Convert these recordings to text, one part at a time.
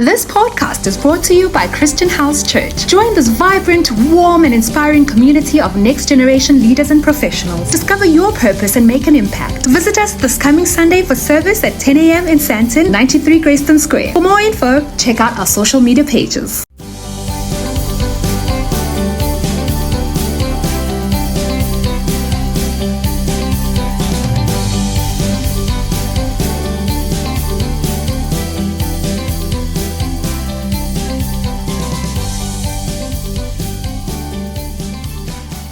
This podcast is brought to you by Christian House Church. Join this vibrant, warm, and inspiring community of next-generation leaders and professionals. Discover your purpose and make an impact. Visit us this coming Sunday for service at 10 a.m. in Sandton, 93 Grayston Square. For more info, check out our social media pages.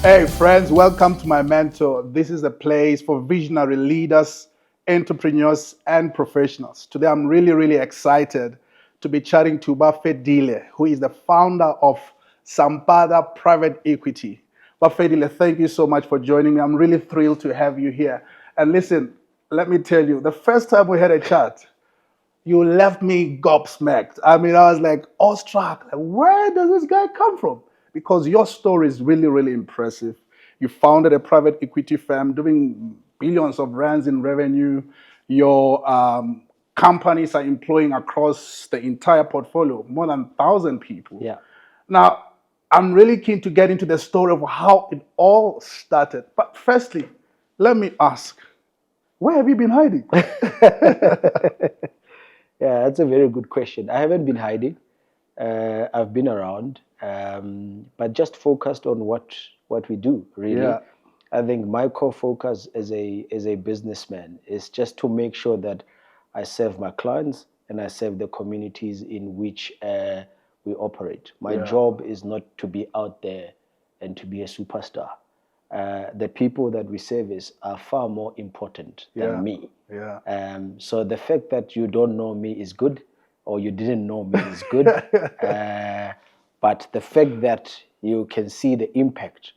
Hey friends, welcome to my mentor. This is a place for visionary leaders, entrepreneurs, and professionals. Today I'm really excited to be chatting to Bafedile, who is the founder of Sampada Private Equity. Bafedile, thank you so much for joining me. I'm really thrilled to have you here. And listen, let me tell you, the first time we had a chat, you left me gobsmacked. I was like awestruck. Like, where does this guy come from? Because your story is really impressive. You founded a private equity firm doing billions of rands in revenue. Your companies are employing across the entire portfolio, more than 1,000 people. Yeah. Now, I'm really keen to get into the story of how it all started. But firstly, let me ask, where have you been hiding? Yeah, that's a very good question. I haven't been hiding. I've been around, but just focused on what we do, really. Yeah. I think my core focus as a businessman is just to make sure that I serve my clients and I serve the communities in which we operate. My job is not to be out there and to be a superstar. The people that we service are far more important than me. Yeah. So the fact that you don't know me is good, or you didn't know me is good. But the fact that you can see the impact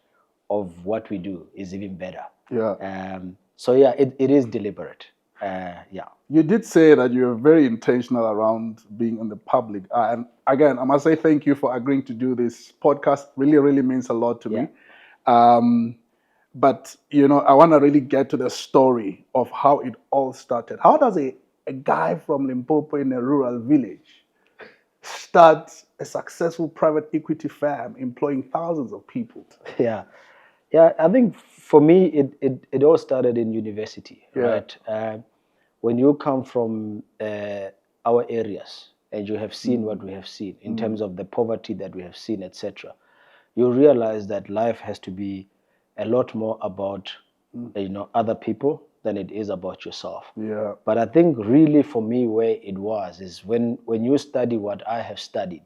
of what we do is even better. Yeah. So yeah, it is deliberate. Yeah. You did say that you're very intentional around being in the public. And again, I must say thank you for agreeing to do this podcast. Really means a lot to me. But, I want to really get to the story of how it all started. How does a guy from Limpopo in a rural village start a successful private equity firm employing thousands of people? Yeah. I think for me, it all started in university, right? When you come from our areas and you have seen what we have seen in terms of the poverty that we have seen, etc., you realize that life has to be a lot more about other people than it is about yourself. Yeah. But I think really for me where it was is when you study what I have studied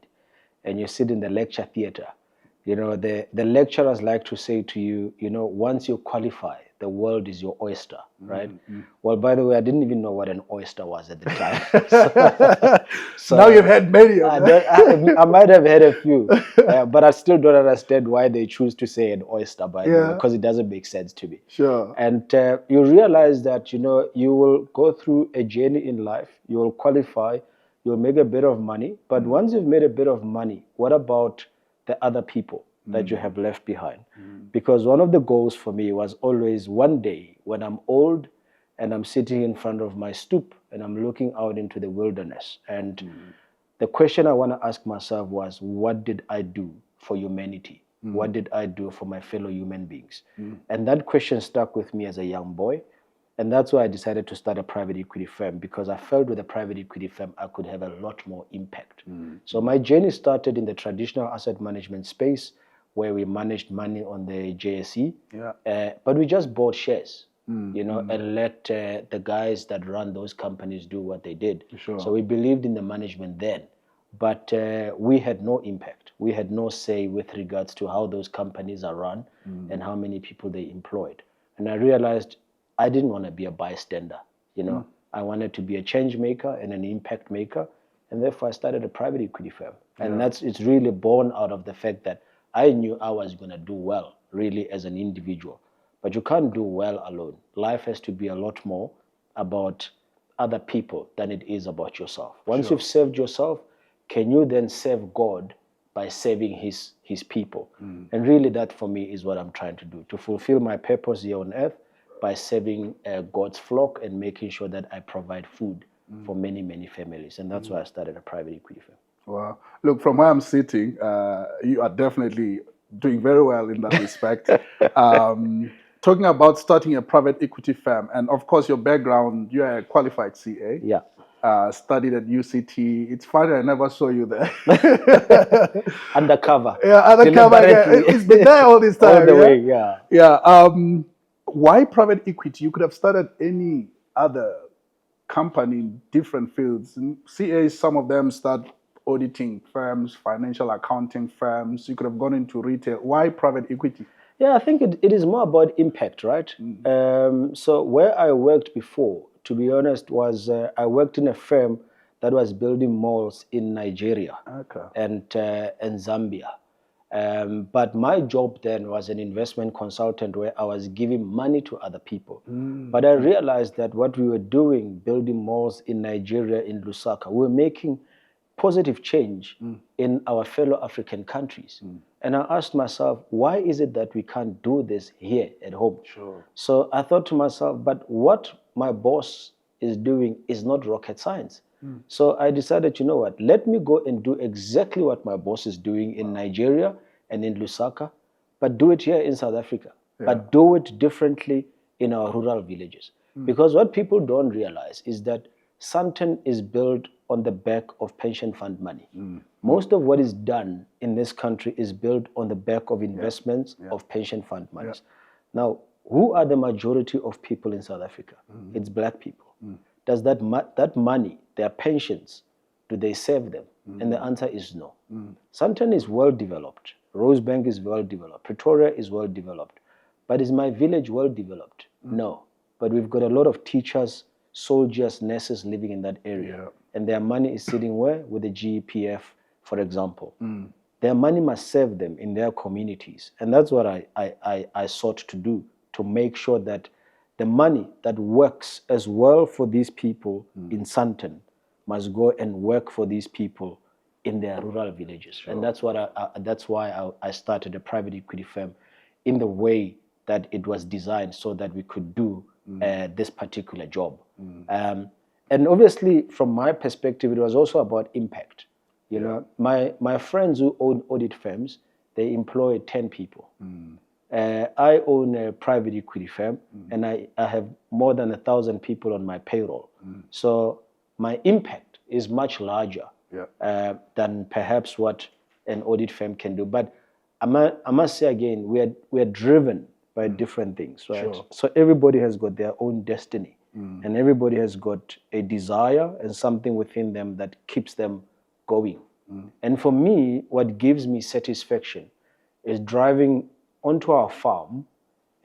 and you sit in the lecture theater, the lecturers like to say to you, once you qualify, the world is your oyster, right? Well, by the way, I didn't even know what an oyster was at the time. So now you've had many of them. I might have had a few, but I still don't understand why they choose to say an oyster, by the way, because it doesn't make sense to me. Sure. And you realize that, you will go through a journey in life, you will qualify, you'll make a bit of money, but once you've made a bit of money, what about the other people that you have left behind? Because one of the goals for me was always one day when I'm old and I'm sitting in front of my stoop and I'm looking out into the wilderness. And the question I want to ask myself was, what did I do for humanity? What did I do for my fellow human beings? And that question stuck with me as a young boy. And that's why I decided to start a private equity firm, because I felt with a private equity firm, I could have a lot more impact. So my journey started in the traditional asset management space, where we managed money on the JSE, but we just bought shares, and let the guys that run those companies do what they did. Sure. So we believed in the management then, but we had no impact. We had no say with regards to how those companies are run and how many people they employed. And I realized I didn't want to be a bystander. I wanted to be a change maker and an impact maker, and therefore I started a private equity firm. And it's really born out of the fact that I knew I was going to do well, really, as an individual. But you can't do well alone. Life has to be a lot more about other people than it is about yourself. Once you've served yourself, can you then serve God by serving his people? And really that for me is what I'm trying to do, to fulfill my purpose here on earth by serving God's flock and making sure that I provide food for many, many families. And that's why I started a private equity firm. Wow. Look, from where I'm sitting, you are definitely doing very well in that respect. Talking about starting a private equity firm, and of course, your background, you are a qualified CA. Yeah. Studied at UCT. It's funny, I never saw you there. Undercover. Yeah, undercover. It's been there all this time. All the way, yeah. Yeah. Why private equity? You could have started any other company in different fields. CAs, some of them start auditing firms, financial accounting firms. You could have gone into retail. Why private equity? Yeah, I think it is more about impact, right? So where I worked before, to be honest, was I worked in a firm that was building malls in Nigeria and Zambia. But my job then was an investment consultant where I was giving money to other people. But I realized that what we were doing, building malls in Nigeria, in Lusaka, we were making positive change in our fellow African countries. And I asked myself, why is it that we can't do this here at home? Sure. So I thought to myself, but what my boss is doing is not rocket science. So I decided, you know what, let me go and do exactly what my boss is doing in Nigeria and in Lusaka, but do it here in South Africa, but do it differently in our rural villages. Because what people don't realize is that Santon is built on the back of pension fund money. Most of what is done in this country is built on the back of investments of pension fund money. Now, who are the majority of people in South Africa? It's black people. Does that money, their pensions, do they save them? And the answer is no. Santon is well developed. Rosebank is well developed. Pretoria is well developed. But is my village well developed? No. But we've got a lot of teachers, soldiers, nurses living in that area. And their money is sitting where? With the GEPF, for example. Their money must serve them in their communities. And that's what I sought to do, to make sure that the money that works as well for these people in Santon must go and work for these people in their rural villages. And that's why I started a private equity firm in the way that it was designed so that we could do this particular job. And obviously, from my perspective, it was also about impact. You know, my friends who own audit firms, they employ 10 people. I own a private equity firm, and I have more than 1,000 people on my payroll. So my impact is much larger than perhaps what an audit firm can do. But I must say again, we are driven by different things, right? So everybody has got their own destiny, and everybody has got a desire and something within them that keeps them going. And for me, what gives me satisfaction is driving onto our farm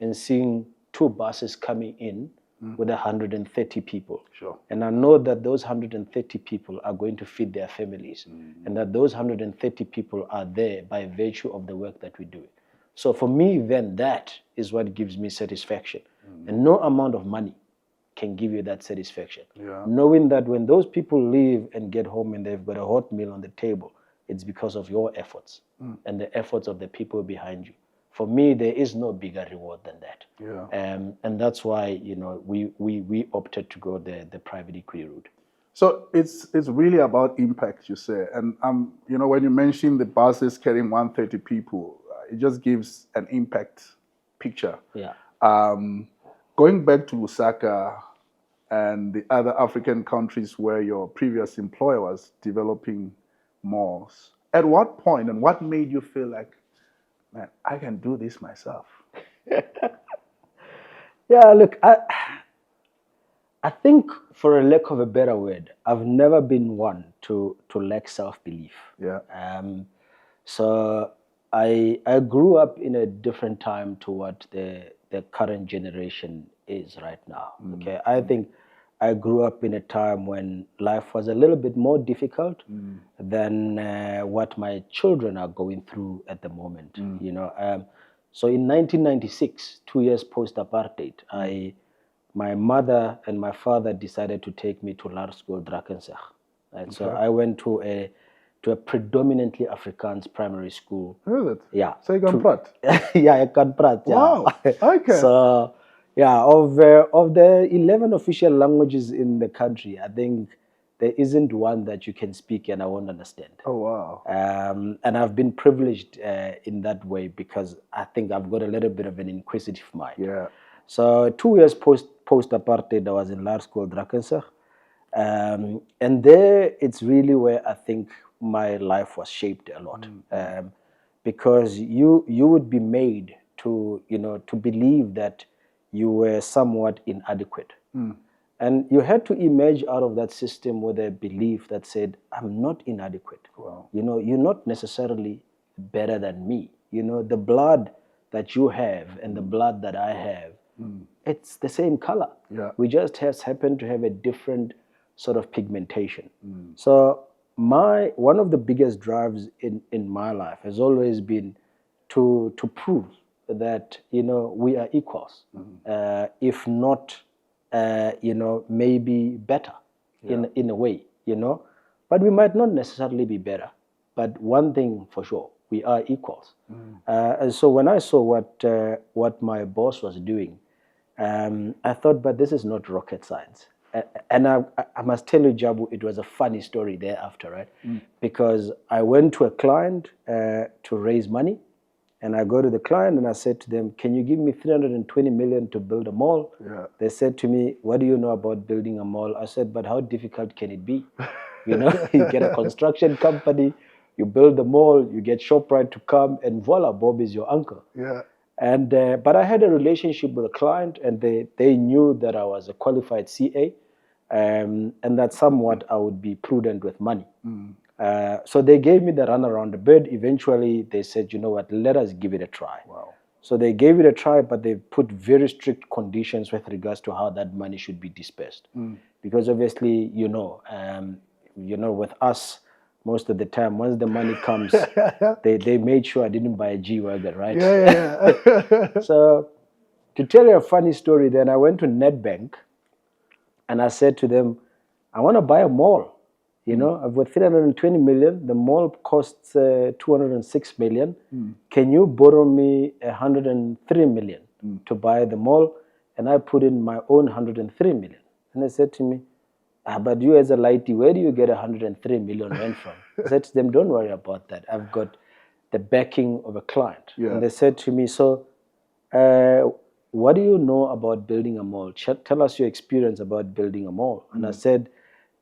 and seeing 2 buses coming in with 130 people. And I know that those 130 people are going to feed their families, and that those 130 people are there by virtue of the work that we do. So for me, then, that is what gives me satisfaction. And no amount of money can give you that satisfaction. Knowing that when those people leave and get home and they've got a hot meal on the table, it's because of your efforts and the efforts of the people behind you. For me, there is no bigger reward than that. And that's why, you know, we opted to go the private equity route. So it's really about impact, you say. And you know, when you mention the buses carrying 130 people, it just gives an impact picture. Going back to Lusaka and the other African countries where your previous employer was developing malls, at what point and what made you feel like, man, I can do this myself? Yeah, look, I think, for a lack of a better word, I've never been one to lack self-belief. So I grew up in a different time to what the current generation is right now. Okay, I think I grew up in a time when life was a little bit more difficult than what my children are going through at the moment. You know, so in 1996, 2 years post-apartheid, my mother and my father decided to take me to Laerskool Drakensberg. Right? So I went to a predominantly Afrikaans primary school. Is it? Yeah. So you can Prat? Yeah, I can Prat. Yeah. Wow. Okay. So, Yeah, of the 11 official languages in the country, I think there isn't one that you can speak and I won't understand. Oh, wow. And I've been privileged in that way because I think I've got a little bit of an inquisitive mind. Yeah. So 2 years post apartheid, I was in Laer School Drakensberg, and there it's really where I think my life was shaped a lot, because you would be made to to believe that you were somewhat inadequate. And you had to emerge out of that system with a belief that said, I'm not inadequate. Wow. You're not necessarily better than me. The blood that you have and the blood that I have, it's the same color. Yeah. We just happen to have a different sort of pigmentation. So one of the biggest drives in my life has always been to prove that we are equals, if not maybe better in a way, but we might not necessarily be better. But one thing for sure, we are equals. And so when I saw what my boss was doing, I thought, but this is not rocket science. And I must tell you, Jabu, it was a funny story thereafter, right? Because I went to a client to raise money. And I go to the client and I said to them, can you give me 320 million to build a mall? Yeah. They said to me, what do you know about building a mall? I said, but how difficult can it be? You get a construction company, you build the mall, you get ShopRite to come, and voila, Bob is your uncle. Yeah. And but I had a relationship with a client, and they knew that I was a qualified CA, and that somewhat I would be prudent with money. So they gave me the run around the bed. Eventually, they said, you know what, let us give it a try. Wow. So they gave it a try, but they put very strict conditions with regards to how that money should be dispersed. Because obviously, with us, most of the time, once the money comes, they made sure I didn't buy a G-Wagon, right? Yeah. So to tell you a funny story, then I went to Nedbank and I said to them, I want to buy a mall. I've got 320 million. The mall costs 206 million. Can you borrow me 103 million to buy the mall? And I put in my own 103 million. And they said to me, but you as a lighty, where do you get 103 million rent from? I said to them, don't worry about that. I've got the backing of a client. Yeah. And they said to me, so what do you know about building a mall? Tell us your experience about building a mall. And I said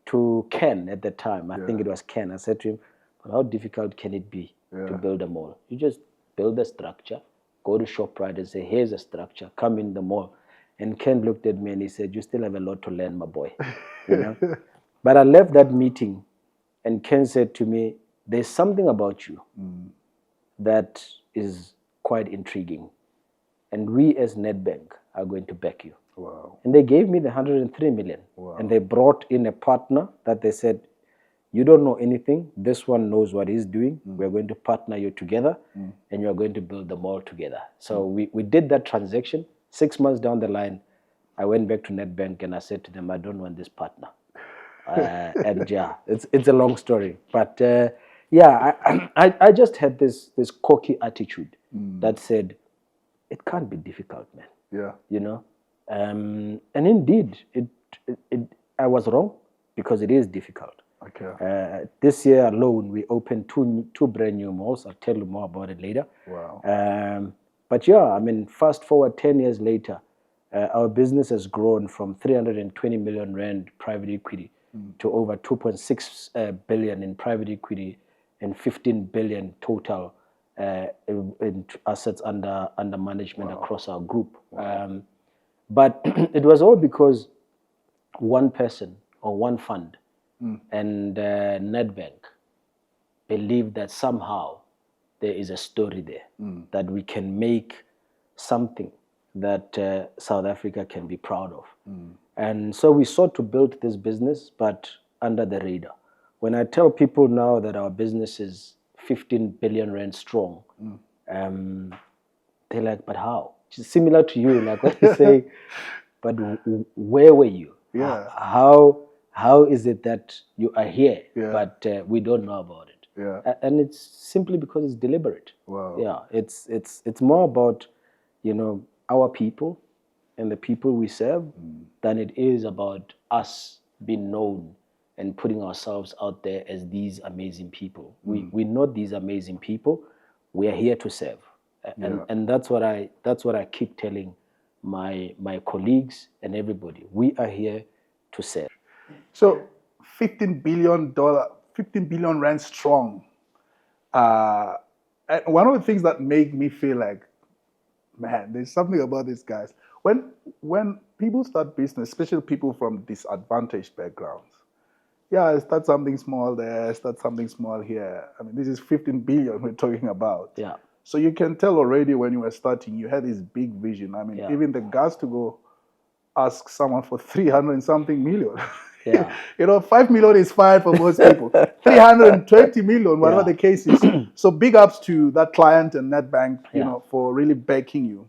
to Ken at the time, I think it was Ken, I said to him, but how difficult can it be to build a mall? You just build a structure, go to ShopRite and say, here's a structure, come in the mall. And Ken looked at me and he said, you still have a lot to learn, my boy. But I left that meeting and Ken said to me, there's something about you that is quite intriguing. And we as Nedbank are going to back you. Wow. And they gave me the 103 million. Wow. And they brought in a partner that they said, you don't know anything. This one knows what he's doing. We're going to partner you together and you're going to build the mall together. So we did that transaction. 6 months down the line, I went back to Nedbank and I said to them, I don't want this partner. And yeah, it's a long story. But I just had this cocky attitude that said, it can't be difficult, man. Yeah. And indeed, I was wrong because it is difficult. Okay. This year alone, we opened two brand new malls. I'll tell you more about it later. Wow. But yeah, I mean, fast forward 10 years later, our business has grown from 320 million rand private equity to over 2.6 billion in private equity and 15 billion total in assets under management across our group. But it was all because one person or one fund and Nedbank believed that somehow there is a story there, that we can make something that South Africa can be proud of. And so we sought to build this business, but under the radar. When I tell people now that our business is 15 billion rand strong, they're like, but how? Just similar to you, like what you say, but where were you? Yeah. How is it that you are here, but we don't know about it? Yeah. And it's simply because it's deliberate. Wow. Yeah, it's more about, our people and the people we serve than it is about us being known and putting ourselves out there as these amazing people. We're not these amazing people. We are here to serve. And that's what I keep telling my colleagues and everybody. We are here to serve. So $15 billion rand strong. And one of the things that make me feel like, man, there's something about these guys. When people start business, especially people from disadvantaged backgrounds, start something small there, start something small here. I mean, this is 15 billion we're talking about. Yeah. So you can tell already when you were starting, you had this big vision. I mean, even the guts to go ask someone for 300 and something million. Yeah. 5 million is fine for most people. 320 million, whatever the case is. So big ups to that client and Nedbank, for really backing you.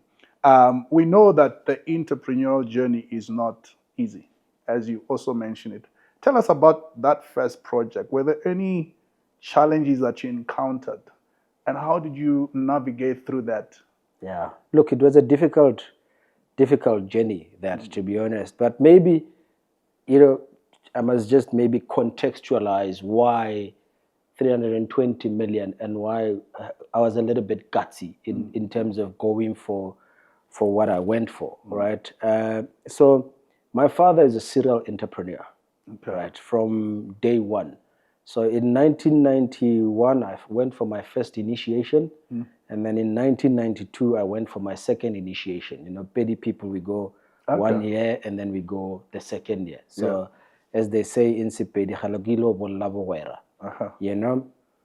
We know that the entrepreneurial journey is not easy, as you also mentioned it. Tell us about that first project. Were there any challenges that you encountered? And how did you navigate through that? Yeah. Look, it was a difficult journey, to be honest. But maybe, I must just maybe contextualize why 320 million and why I was a little bit gutsy in terms of going for what I went for, right? So my father is a serial entrepreneur, right, from day one. So in 1991, I went for my first initiation. And then in 1992, I went for my second initiation. Petty people, we go 1 year and then we go the second year. So as they say in Sipedi,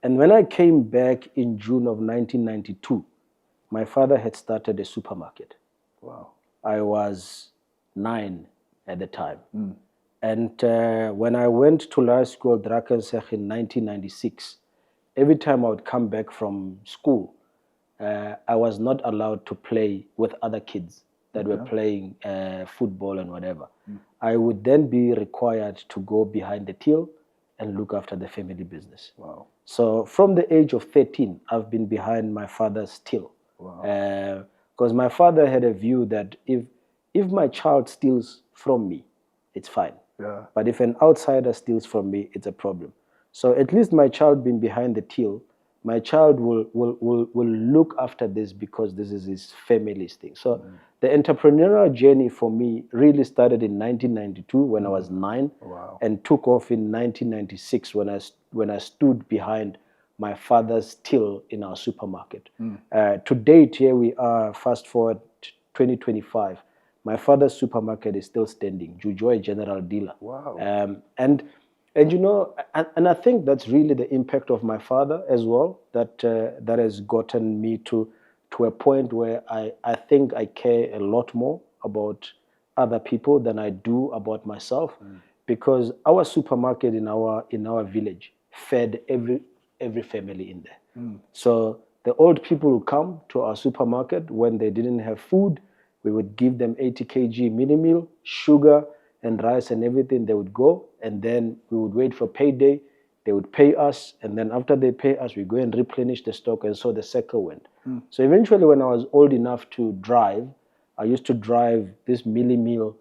and when I came back in June of 1992, my father had started a supermarket. Wow. I was 9 at the time. And when I went to law school, Drakensberg, in 1996, every time I would come back from school, I was not allowed to play with other kids that were playing football and whatever. I would then be required to go behind the till and look after the family business. Wow. So from the age of 13, I've been behind my father's till. Wow. Because my father had a view that if my child steals from me, it's fine. Yeah. But if an outsider steals from me, it's a problem. So at least my child being behind the till, my child will look after this because this is his family's thing. So the entrepreneurial journey for me really started in 1992 when I was 9, and took off in 1996 when I stood behind my father's till in our supermarket. To date, here we are, fast forward 2025. My father's supermarket is still standing, Jujoy General Dealer. Wow. And I think that's really the impact of my father as well, that has gotten me to a point where I think I care a lot more about other people than I do about myself, because our supermarket in our village fed every family in there. So the old people who come to our supermarket when they didn't have food, we would give them 80 kg mini meal, sugar and rice and everything. They would go, and then we would wait for payday. They would pay us, and then after they pay us, we go and replenish the stock, and so the cycle went. So eventually, when I was old enough to drive, I used to drive this mini meal,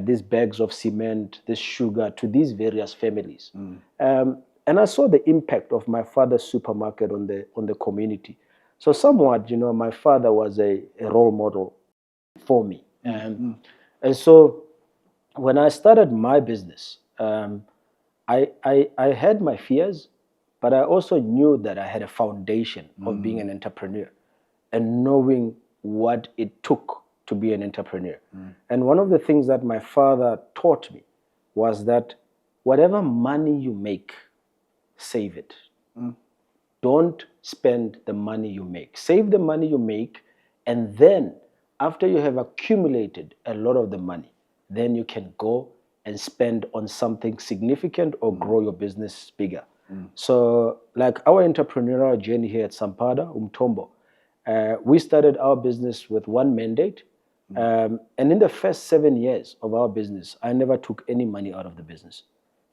these bags of cement, this sugar to these various families. And I saw the impact of my father's supermarket on the community. So somewhat, my father was a role model for me. And so when I started my business, I had my fears, but I also knew that I had a foundation of being an entrepreneur and knowing what it took to be an entrepreneur. And one of the things that my father taught me was that whatever money you make, save it. Don't spend the money you make. Save the money you make, and then after you have accumulated a lot of the money, then you can go and spend on something significant or grow your business bigger. So like our entrepreneurial journey here at Sampada Umthombo, we started our business with one mandate. And in the first 7 years of our business, I never took any money out of the business.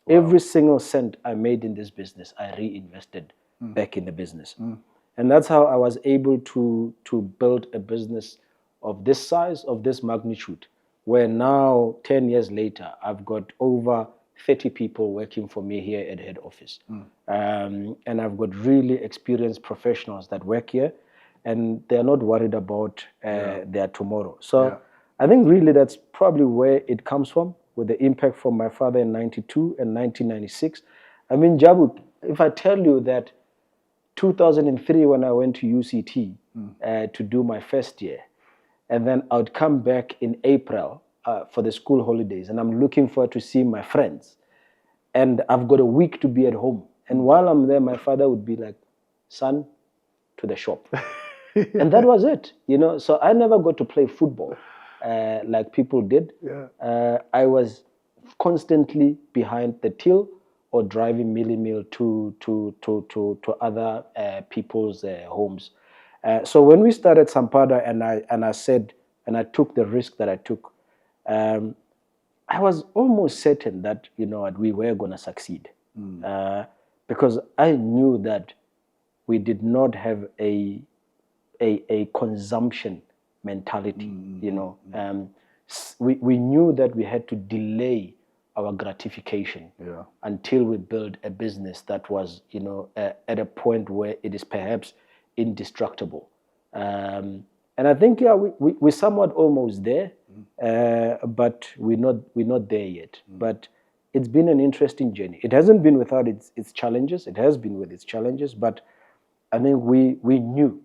Every single cent I made in this business, I reinvested back in the business. And that's how I was able to build a business of this size, of this magnitude, where now 10 years later, I've got over 30 people working for me here at head office. And I've got really experienced professionals that work here, and they're not worried about their tomorrow. So I think really that's probably where it comes from, with the impact from my father in 92 and 1996. I mean, Jabu, if I tell you that 2003 when I went to UCT to do my first year, and then I would come back in April for the school holidays, and I'm looking forward to see my friends, and I've got a week to be at home. And while I'm there, my father would be like, son, to the shop. And that was it, you know. So I never got to play football like people did. I was constantly behind the till or driving meal to other people's homes. So when we started Sampada, and I said, and I took the risk that I took, I was almost certain that, you know, we were going to succeed, because I knew that we did not have a consumption mentality. You know, we knew that we had to delay our gratification until we build a business that was, you know, at a point where it is perhaps indestructible. And I think we're somewhat almost there, but we're not there yet. But it's been an interesting journey. It hasn't been without its challenges. It has been with its challenges, but I think we knew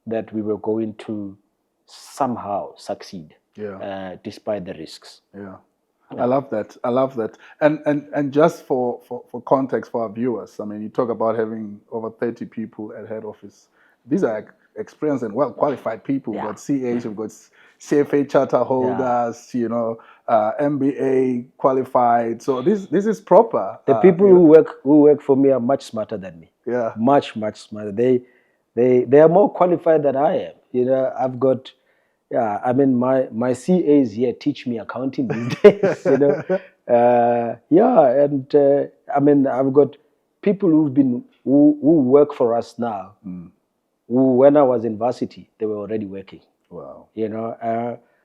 that we were going to somehow succeed, despite the risks. I love that. I love that. And just for context for our viewers, I mean, you talk about having over 30 people at head office. These are experienced and well-qualified people. We've got CAs, we've got CFA charter holders, you know, MBA qualified. So this is proper. The people who work for me are much smarter than me. Much smarter. They are more qualified than I am. You know, I've got, I mean, my CAs here teach me accounting these days. You know, and I mean, I've got people who work for us now. Who, when I was in varsity, they were already working. Wow. You know,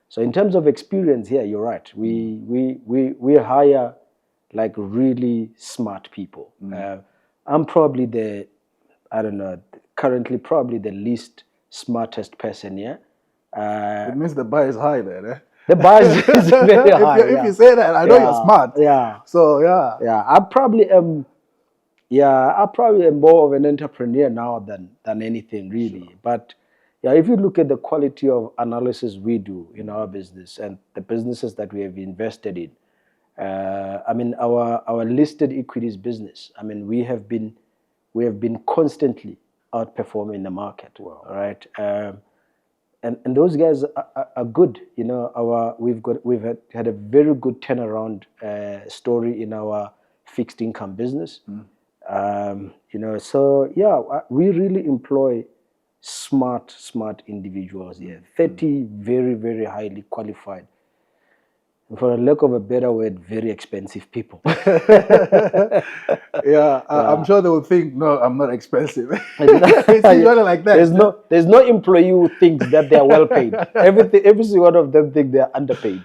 so in terms of experience here, you're right. We hire like really smart people. I'm probably currently probably the least smartest person here. It means the bar is high there, eh? The bar is very high. If you say that, I know you're smart. So I probably am. I probably am more of an entrepreneur now than anything really. But if you look at the quality of analysis we do in our business and the businesses that we have invested in, I mean our listed equities business, I mean we have been constantly outperforming the market. All right. And those guys are good. You know, we've had a very good turnaround story in our fixed income business. You know, so we really employ smart individuals here. 30 very, very highly qualified, and for a lack of a better word, very expensive people. I'm sure they will think, no, I'm not expensive. It's usually like that. There's no employee who thinks that they are well paid. Every single one of them think they are underpaid.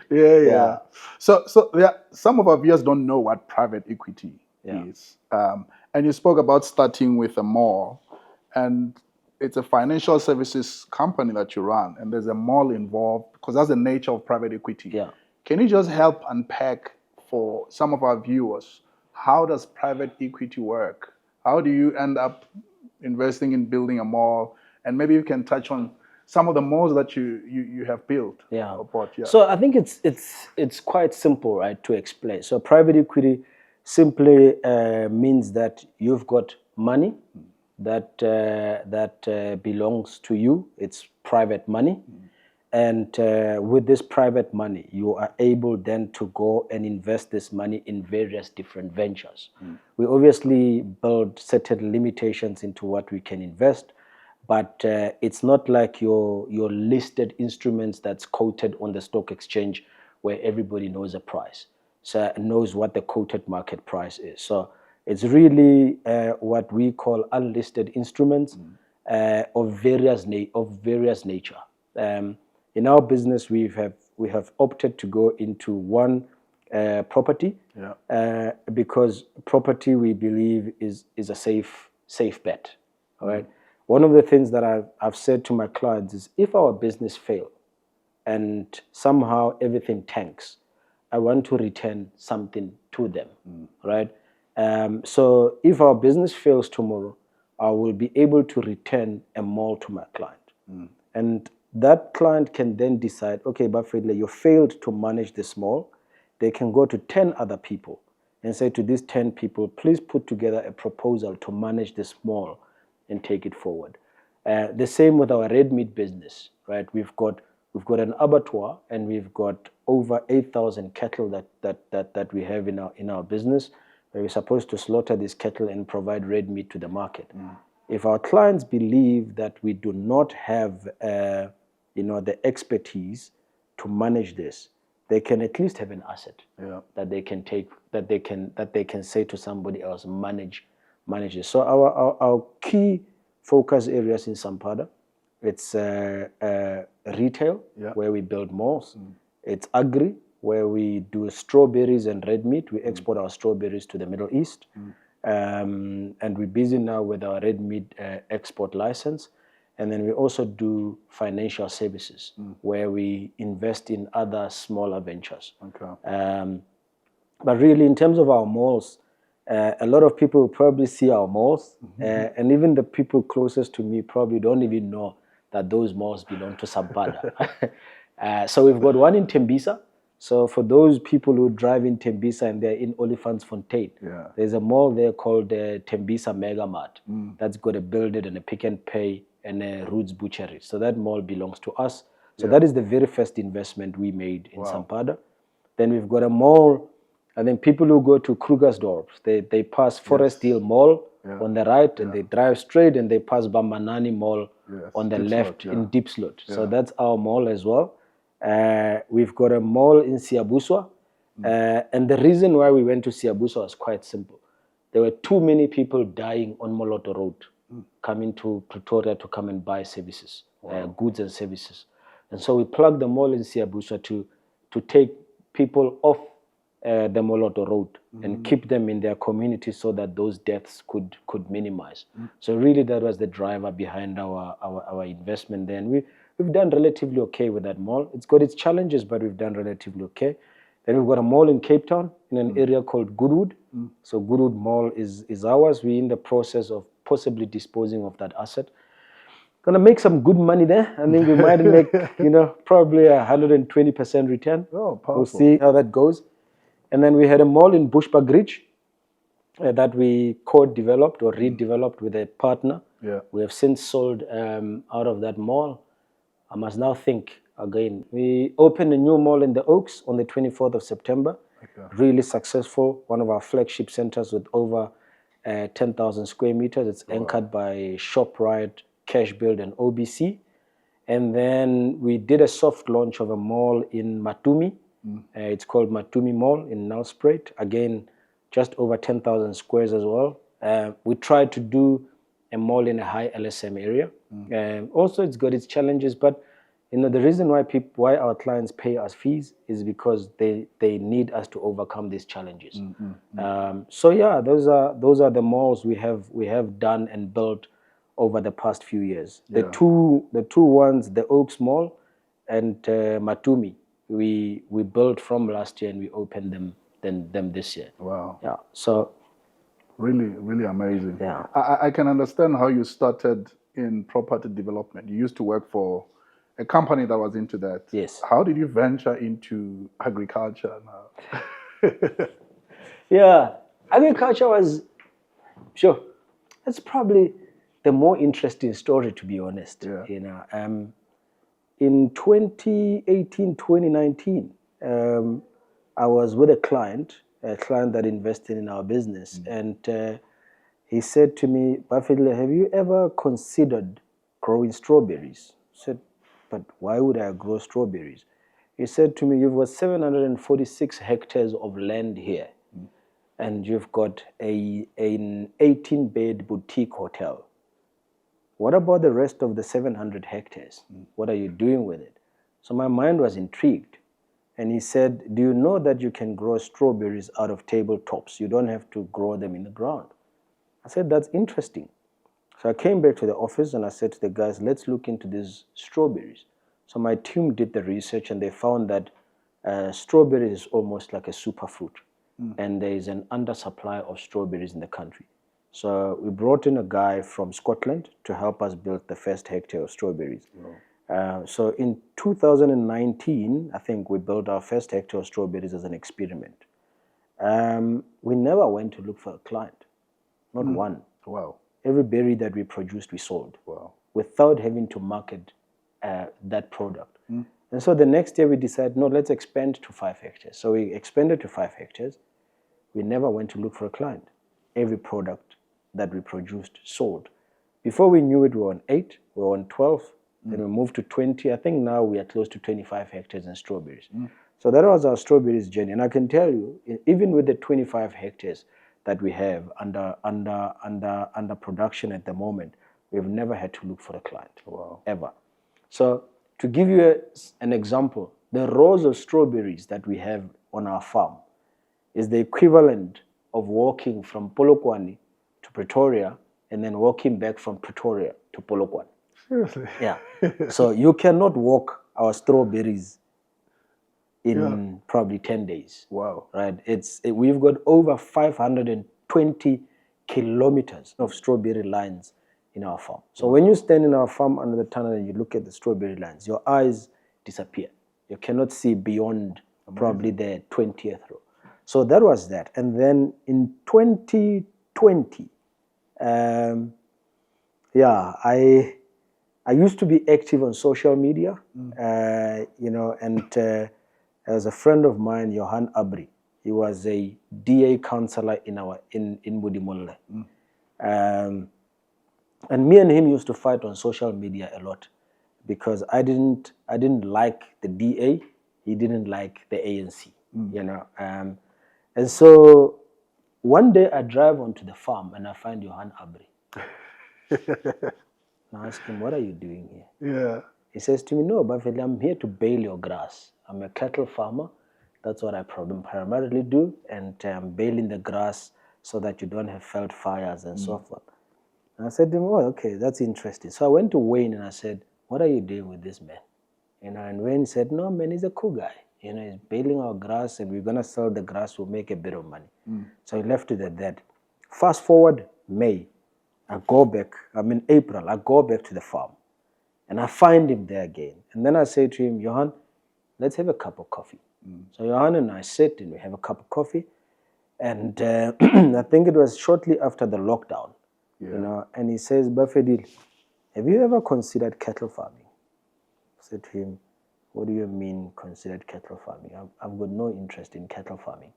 So some of our viewers don't know what private equity is. And you spoke about starting with a mall, and it's a financial services company that you run, and there's a mall involved because that's the nature of private equity. Can you just help unpack for some of our viewers, how does private equity work? How do you end up investing in building a mall? And maybe you can touch on some of the malls that you have built or bought. So I think it's quite simple, right, to explain. So private equity simply means that you've got money that belongs to you. It's private money. And with this private money, you are able then to go and invest this money in various different ventures. We obviously build certain limitations into what we can invest, but it's not like your listed instruments that's quoted on the stock exchange where everybody knows a price, so knows what the quoted market price is. So it's really what we call unlisted instruments of various nature. In our business, we we have opted to go into one property, because property, we believe, is a safe bet. All right. One of the things that I've said to my clients is, if our business fails and somehow everything tanks, I want to return something to them, right? So if our business fails tomorrow, I will be able to return a mall to my client. And that client can then decide, okay, Bafedile, you failed to manage this mall. They can go to 10 other people and say to these 10 people, please put together a proposal to manage this mall and take it forward. The same with our red meat business, right? We've got an abattoir, and we've got over 8,000 cattle that we have in our business, where we're supposed to slaughter these cattle and provide red meat to the market. If our clients believe that we do not have the expertise to manage this, they can at least have an asset that they can take, that they can say to somebody else, manage it. So our key focus areas in Sampada, it's retail, where we build malls. It's agri, where we do strawberries and red meat. We export our strawberries to the Middle East. And we're busy now with our red meat export license. And then we also do financial services, where we invest in other smaller ventures. But really, in terms of our malls, a lot of people will probably see our malls, and even the people closest to me probably don't even know that those malls belong to Sampada. So we've got one in Tembisa. So for those people who drive in Tembisa and they're in Olifantsfontein, there's a mall there called Tembisa MegaMart that's got a Build It and a Pick and Pay and a Roots Butchery. So that mall belongs to us. So that is the very first investment we made in Sampada. Then we've got a mall, and then people who go to Krugersdorp, they pass Forestdale Mall on the right, and they drive straight, and they pass Bambanani Mall on the left in Diepsloot. So that's our mall as well. We've got a mall in Siyabuswa. And the reason why we went to Siyabuswa was quite simple. There were too many people dying on Moloto Road, coming to Pretoria to come and buy services, goods and services. And so we plugged the mall in Siyabuswa to take people off the Moloto Road and keep them in their community so that those deaths could minimize. So really that was the driver behind our investment there. And we've done relatively okay with that mall. It's got its challenges, but we've done relatively okay. Then we've got a mall in Cape Town in an area called Goodwood. So Goodwood Mall is ours. We're in the process of possibly disposing of that asset. Gonna make some good money there. I think we might make, probably 120% return. Oh, powerful. We'll see how that goes. And then we had a mall in Bushbuck Ridge that we co-developed or redeveloped with a partner. We have since sold out of that mall. I must now think again. We opened a new mall in the Oaks on the 24th of September. Really successful. One of our flagship centers with over 10,000 square meters. It's anchored by ShopRite, Cashbuild, and OBC. And then we did a soft launch of a mall in Matumi. It's called Matumi Mall in Nelspruit. Again, just over 10,000 squares as well. We tried to do a mall in a high LSM area. Also, it's got its challenges, but the reason why our clients pay us fees is because they need us to overcome these challenges. So yeah, those are the malls we have done and built over the past few years. The two ones, the Oaks Mall and Matumi, we built from last year and we opened them this year. Wow. Yeah. So really, really amazing. Yeah. I can understand how you started in property development. You used to work for a company that was into that. Yes. How did you venture into agriculture now? Yeah. Agriculture was, sure, that's probably the more interesting story, to be honest. In 2018, 2019, I was with a client that invested in our business. And he said to me, Bafedile, have you ever considered growing strawberries? I said, but why would I grow strawberries? He said to me, you've got 746 hectares of land here. And you've got an 18-bed boutique hotel. What about the rest of the 700 hectares? What are you doing with it? So my mind was intrigued. And he said, do you know that you can grow strawberries out of tabletops? You don't have to grow them in the ground. I said, that's interesting. So I came back to the office and I said to the guys, let's look into these strawberries. So my team did the research and they found that strawberry is almost like a superfruit. And there is an undersupply of strawberries in the country. So we brought in a guy from Scotland to help us build the first hectare of strawberries. So in 2019, I think we built our first hectare of strawberries as an experiment. We never went to look for a client, not one. Wow. Every berry that we produced, we sold. Wow. Without having to market that product. And so the next year we decided, no, let's expand to 5 hectares. So we expanded to 5 hectares. We never went to look for a client. Every product that we produced sold. Before we knew it, we were on 8, we were on 12, then we moved to 20. I think now we are close to 25 hectares in strawberries. So that was our strawberries journey. And I can tell you, even with the 25 hectares that we have under production at the moment, we've never had to look for a client. Wow. Ever. So to give you an example, the rows of strawberries that we have on our farm is the equivalent of walking from Polokwane to Pretoria and then walking back from Pretoria to Polokwane. Seriously? Yeah. So you cannot walk our strawberries in probably 10 days. Wow. Right? We've got over 520 kilometers of strawberry lines in our farm. So when you stand in our farm under the tunnel and you look at the strawberry lines, your eyes disappear. You cannot see beyond probably the 20th row. So that was that. And then in 2020, I used to be active on social media, and there was a friend of mine, Johan Abri. He was a DA councillor in Goodwood Mall. And me and him used to fight on social media a lot because I didn't like the DA, he didn't like the ANC, and so one day I drive onto the farm and I find Johan Abri. And I ask him, what are you doing here? Yeah. He says to me, no, Bafedile, I'm here to bale your grass. I'm a cattle farmer. That's what I primarily do. And I'm baling the grass so that you don't have felt fires and so forth. And I said to him, oh, okay, that's interesting. So I went to Wayne and I said, what are you doing with this man? And Wayne said, no, man, he's a cool guy. He's baling our grass and we're going to sell the grass, we'll make a bit of money. So he left it at that. Fast forward, May, April, I go back to the farm and I find him there again. And then I say to him, Johan, let's have a cup of coffee. So Johan and I sit and we have a cup of coffee. And I think it was shortly after the lockdown, and he says, Bafedile, have you ever considered cattle farming? I said to him, what do you mean considered cattle farming? I've got no interest in cattle farming.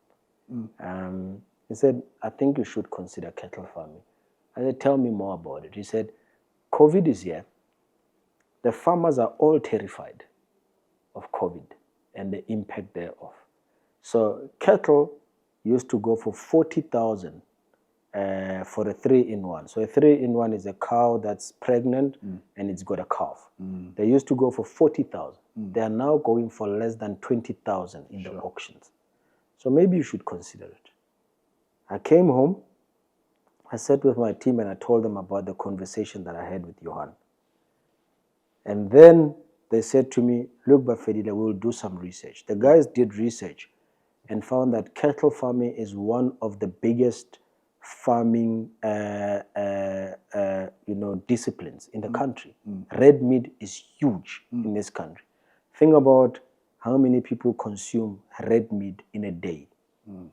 He said, I think you should consider cattle farming. I said, tell me more about it. He said, COVID is here. The farmers are all terrified of COVID and the impact thereof. So cattle used to go for 40,000 for a 3-in-1. So a 3-in-1 is a cow that's pregnant and it's got a calf. They used to go for 40,000. They are now going for less than 20,000 in the auctions. So maybe you should consider it. I came home, I sat with my team and I told them about the conversation that I had with Johan. And then they said to me, look, Bafedile, we'll do some research. The guys did research and found that cattle farming is one of the biggest farming disciplines in the country. Red meat is huge in this country. Think about how many people consume red meat in a day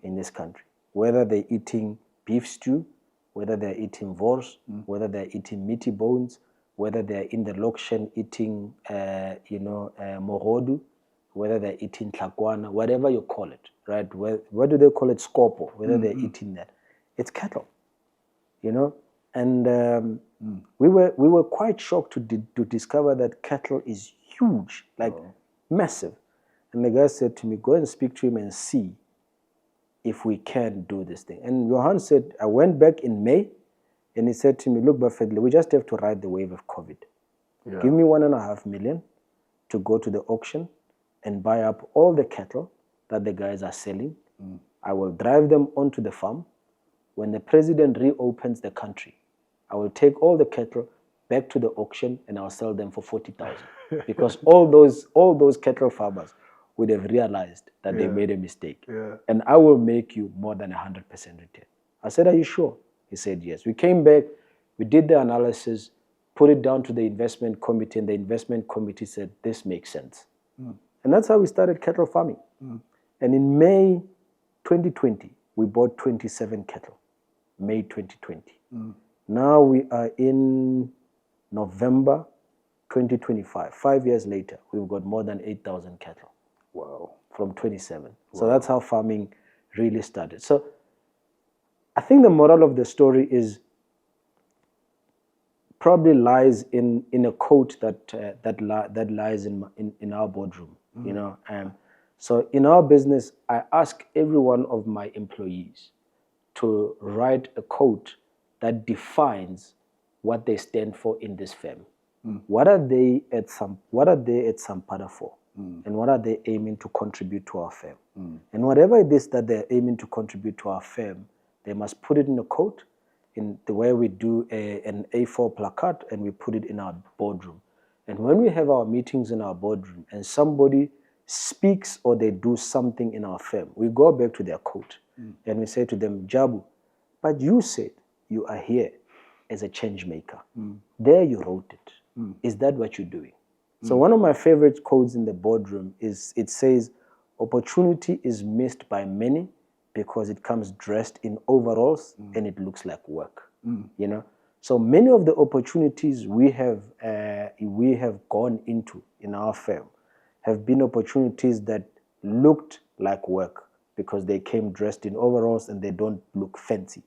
in this country. Whether they're eating beef stew, whether they're eating vors, whether they're eating meaty bones, whether they're in the lokshen eating morodu, whether they're eating tlakwana, whatever you call it, right? What do they call it? Scopo, whether they're eating that. It's cattle, And we were quite shocked to discover that cattle is huge, like massive. And the guy said to me, go and speak to him and see if we can do this thing. And Johan said, I went back in May, and he said to me, look, Bafedile, we just have to ride the wave of COVID. Give me 1.5 million to go to the auction, and buy up all the cattle that the guys are selling. I will drive them onto the farm. When the president reopens the country, I will take all the cattle back to the auction and I'll sell them for 40,000. Because all those cattle farmers would have realized that they made a mistake. And I will make you more than 100% return. I said, are you sure? He said, yes. We came back, we did the analysis, put it down to the investment committee, and the investment committee said, this makes sense. And that's how we started cattle farming. And in May 2020, we bought 27 cattle. May 2020. Now we are in November 2025. 5 years later, we've got more than 8,000 cattle. Wow. From 27. So that's how farming really started. So I think the moral of the story is probably lies in a quote that lies in our boardroom. You know, so in our business, I ask every one of my employees to write a quote that defines what they stand for in this firm. What are they at Sampada for? And what are they aiming to contribute to our firm? And whatever it is that they're aiming to contribute to our firm, they must put it in a quote, in the way we do an A4 placard, and we put it in our boardroom. And when we have our meetings in our boardroom and somebody speaks or they do something in our firm, we go back to their quote and we say to them, Jabu, but you said you are here as a change maker. There you wrote it. Is that what you're doing? So one of my favorite quotes in the boardroom is, it says, opportunity is missed by many because it comes dressed in overalls and it looks like work. You know, so many of the opportunities we have gone into in our firm have been opportunities that looked like work because they came dressed in overalls and they don't look fancy,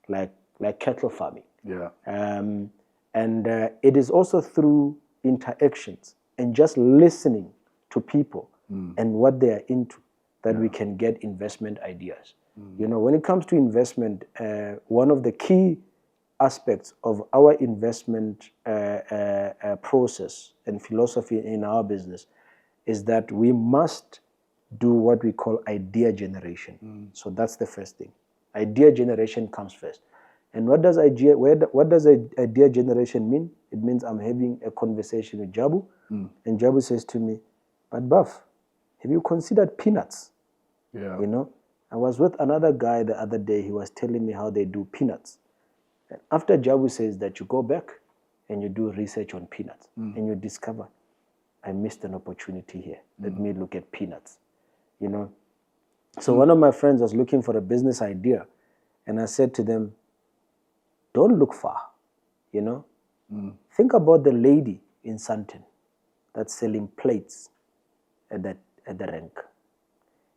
like cattle farming. And it is also through interactions and just listening to people and what they are into that we can get investment ideas. You know, when it comes to investment, one of the key aspects of our investment process and philosophy in our business is that we must do what we call idea generation. So that's the first thing. Idea generation comes first. And what does idea generation mean? It means I'm having a conversation with Jabu, and Jabu says to me, but Buff, have you considered peanuts? You know, I was with another guy the other day. He was telling me how they do peanuts. And after Jabu says that, you go back and you do research on peanuts, and you discover, I missed an opportunity here. Let me look at peanuts. You know, so one of my friends was looking for a business idea, and I said to them, don't look far, you know. Think about the lady in Sandton that's selling plates at the rank.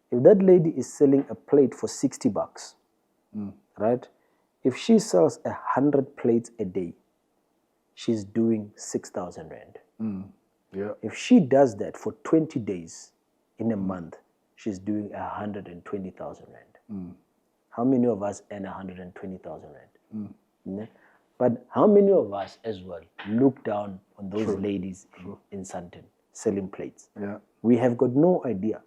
If that lady is selling a plate for 60 bucks, right? If she sells 100 plates a day, she's doing 6,000 rand. If she does that for 20 days in a month, she's doing 120,000 rand. How many of us earn 120,000 rand? But how many of us as well look down on those ladies in Sandton selling plates? We have got no idea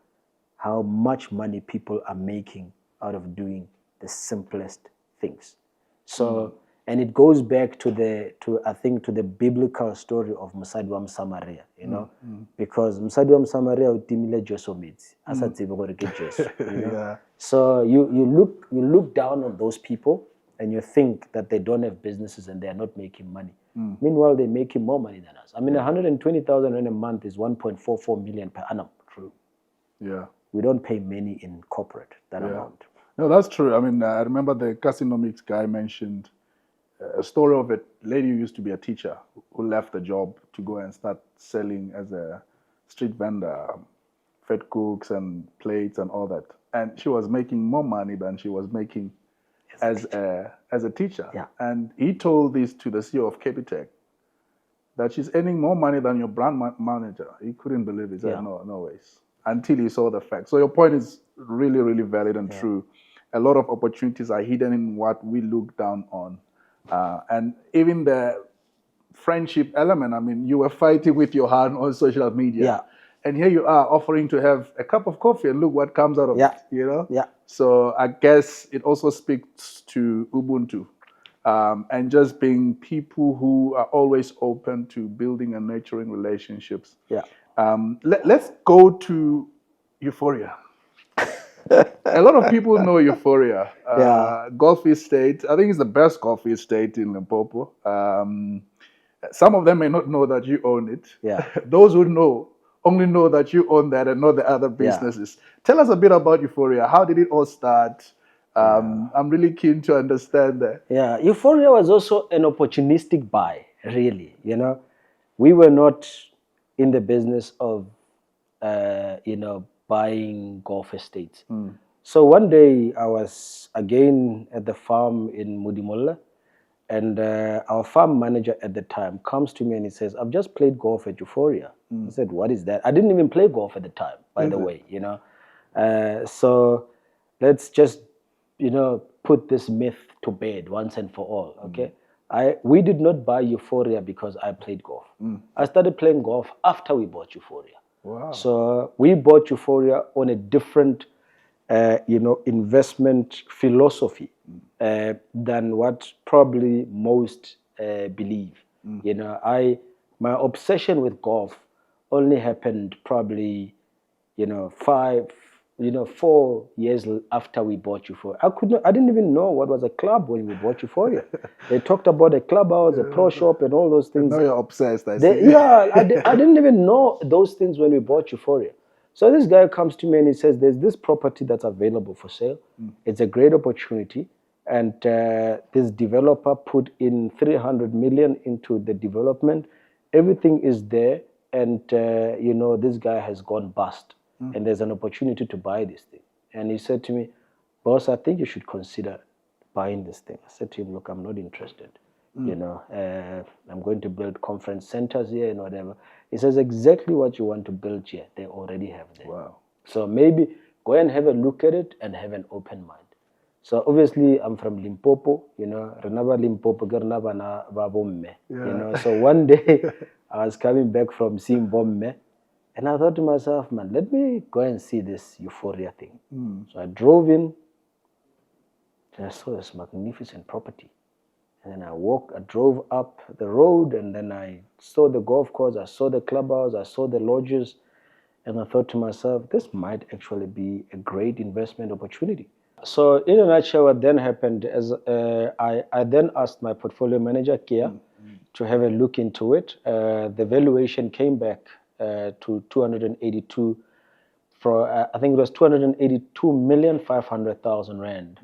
how much money people are making out of doing the simplest things. So, and it goes back to the biblical story of Mosadi wa Msamaria, you know, because Mosadi wa Msamaria utimile Jesu mitsi, asatsibe gore ke Jesu, you know. So you look down on those people and you think that they don't have businesses and they are not making money. Meanwhile, they're making more money than us. I mean, 120,000 rand a month is 1.44 million per annum. True. We don't pay many in corporate, that amount. No, that's true. I mean, I remember the Casinomics guy mentioned a story of a lady who used to be a teacher who left the job to go and start selling as a street vendor, fed cooks and plates and all that. And she was making more money than she was making as a teacher. And he told this to the CEO of Capitec, that she's earning more money than your brand manager. He couldn't believe it. He said, no ways. Until he saw the facts. So your point is really, really valid and true. A lot of opportunities are hidden in what we look down on. And even the friendship element, I mean, you were fighting with your hand on social media. And here you are offering to have a cup of coffee, and look what comes out of Yeah. it, you know? Yeah. So I guess it also speaks to Ubuntu, and just being people who are always open to building and nurturing relationships. Yeah. Let's go to Euphoria. A lot of people know Euphoria. Yeah. Golf Estate, I think it's the best golf estate in Limpopo. Some of them may not know that you own it. Yeah. Those who know only know that you own that and not the other businesses. Tell us a bit about Euphoria. How did it all start? I'm really keen to understand that. Yeah, Euphoria was also an opportunistic buy, really. You know, we were not in the business of, buying golf estates. So one day I was again at the farm in Mudimolla, and our farm manager at the time comes to me and he says, "I've just played golf at Euphoria." I said, "What is that?" I didn't even play golf at the time, by the way, you know. So let's just, put this myth to bed once and for all, okay? We did not buy Euphoria because I played golf. I started playing golf after we bought Euphoria. Wow. So we bought Euphoria on a different, investment philosophy than what probably most believe. My obsession with golf only happened probably, 4 years after we bought Euphoria. I didn't even know what was a club when we bought Euphoria. They talked about a clubhouse, a pro shop, and all those things. Now you're obsessed, I see. I didn't even know those things when we bought Euphoria. So this guy comes to me and he says, "There's this property that's available for sale. It's a great opportunity." And this developer put in 300 million into the development. Everything is there. And, this guy has gone bust. And there's an opportunity to buy this thing. And he said to me, "Boss, I think you should consider buying this thing." I said to him, "Look, I'm not interested. I'm going to build conference centers here and whatever." He says, "Exactly what you want to build here, they already have there. Wow. So maybe go and have a look at it and have an open mind." So obviously I'm from Limpopo, Renaba Limpopo, Gernabana Babomme. So one day I was coming back from seeing Bomme, and I thought to myself, man, let me go and see this Euphoria thing. So I drove in and I saw this magnificent property. And then I drove up the road, and then I saw the golf course, I saw the clubhouse, I saw the lodges, and I thought to myself, this might actually be a great investment opportunity. So in a nutshell, what then happened is I then asked my portfolio manager, Kia, to have a look into it. The valuation came back to 282, I think it was 282,500,000 rand.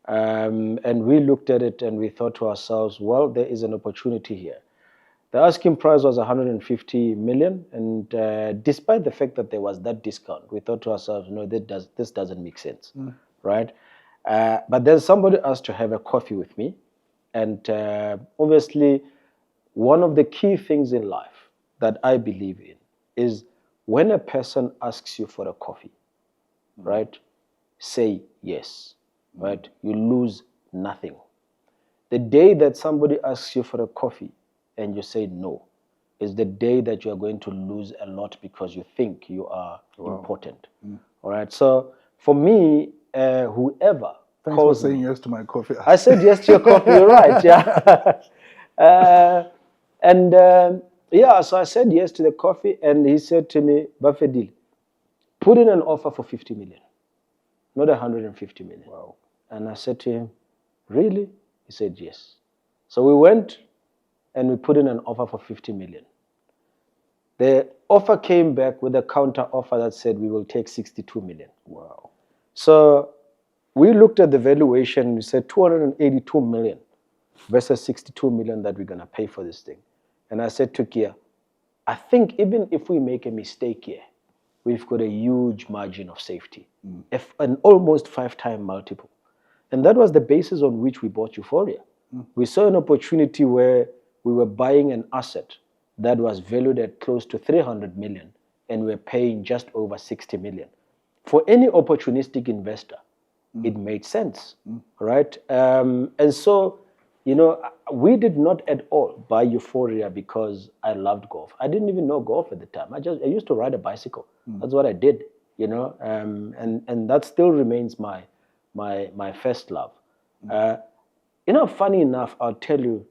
And we looked at it and we thought to ourselves, well, there is an opportunity here. The asking price was 150 million, and despite the fact that there was that discount, we thought to ourselves, no, this doesn't make sense, right? But then somebody asked to have a coffee with me, and obviously one of the key things in life that I believe in is when a person asks you for a coffee, right, say yes. Right? You lose nothing. The day that somebody asks you for a coffee and you say no is the day that you are going to lose a lot because you think you are important. All right. So for me, whoever Thanks for saying yes to my coffee. I said yes to your coffee. You're right. Yeah. So I said yes to the coffee, and he said to me, "Bafedile, put in an offer for 50 million, not 150 million." Wow. And I said to him, "Really?" He said, "Yes." So we went and we put in an offer for 50 million. The offer came back with a counter offer that said we will take 62 million. Wow. So we looked at the valuation, we said 282 million versus 62 million that we're going to pay for this thing. And I said to Kia, I think even if we make a mistake here, we've got a huge margin of safety, an almost 5-time multiple. And that was the basis on which we bought Euphoria. We saw an opportunity where we were buying an asset that was valued at close to 300 million, and we're paying just over 60 million. For any opportunistic investor, it made sense, right? And so we did not at all buy Euphoria because I loved golf. I didn't even know golf at the time. I used to ride a bicycle. That's what I did, and that still remains my first love. Funny enough, I'll tell you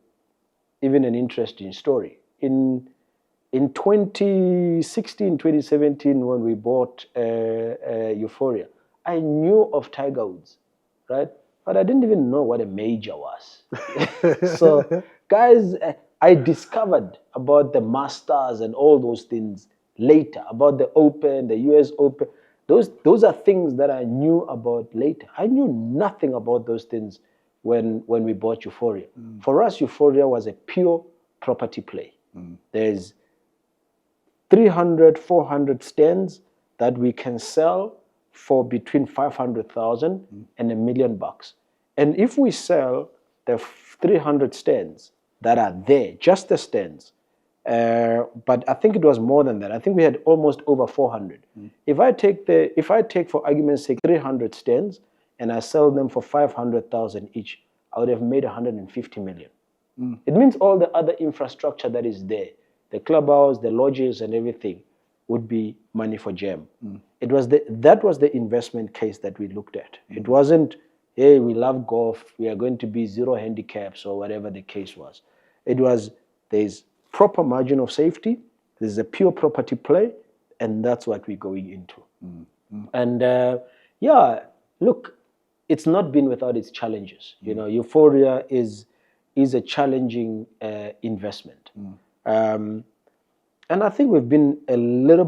even an interesting story. In 2016, 2017, when we bought Euphoria, I knew of Tiger Woods, right? But I didn't even know what a major was. So, guys, I discovered about the Masters and all those things later, about the Open, the US Open. Those are things that I knew about later. I knew nothing about those things when we bought Euphoria. For us, Euphoria was a pure property play. There's 300, 400 stands that we can sell for between 500,000 and $1 million. And if we sell the 300 stands that are there, just the stands, but I think it was more than that. I think we had almost over 400. If I take for argument's sake 300 stands and I sell them for 500,000 each, I would have made 150 million. It means all the other infrastructure that is there, the clubhouse, the lodges, and everything, would be money for jam. That was the investment case that we looked at. It wasn't, hey, we love golf, we are going to be zero handicaps or whatever the case was. It was, there's proper margin of safety, there's a pure property play, and that's what we're going into. And look, it's not been without its challenges. Euphoria is a challenging investment. And I think we've been a little,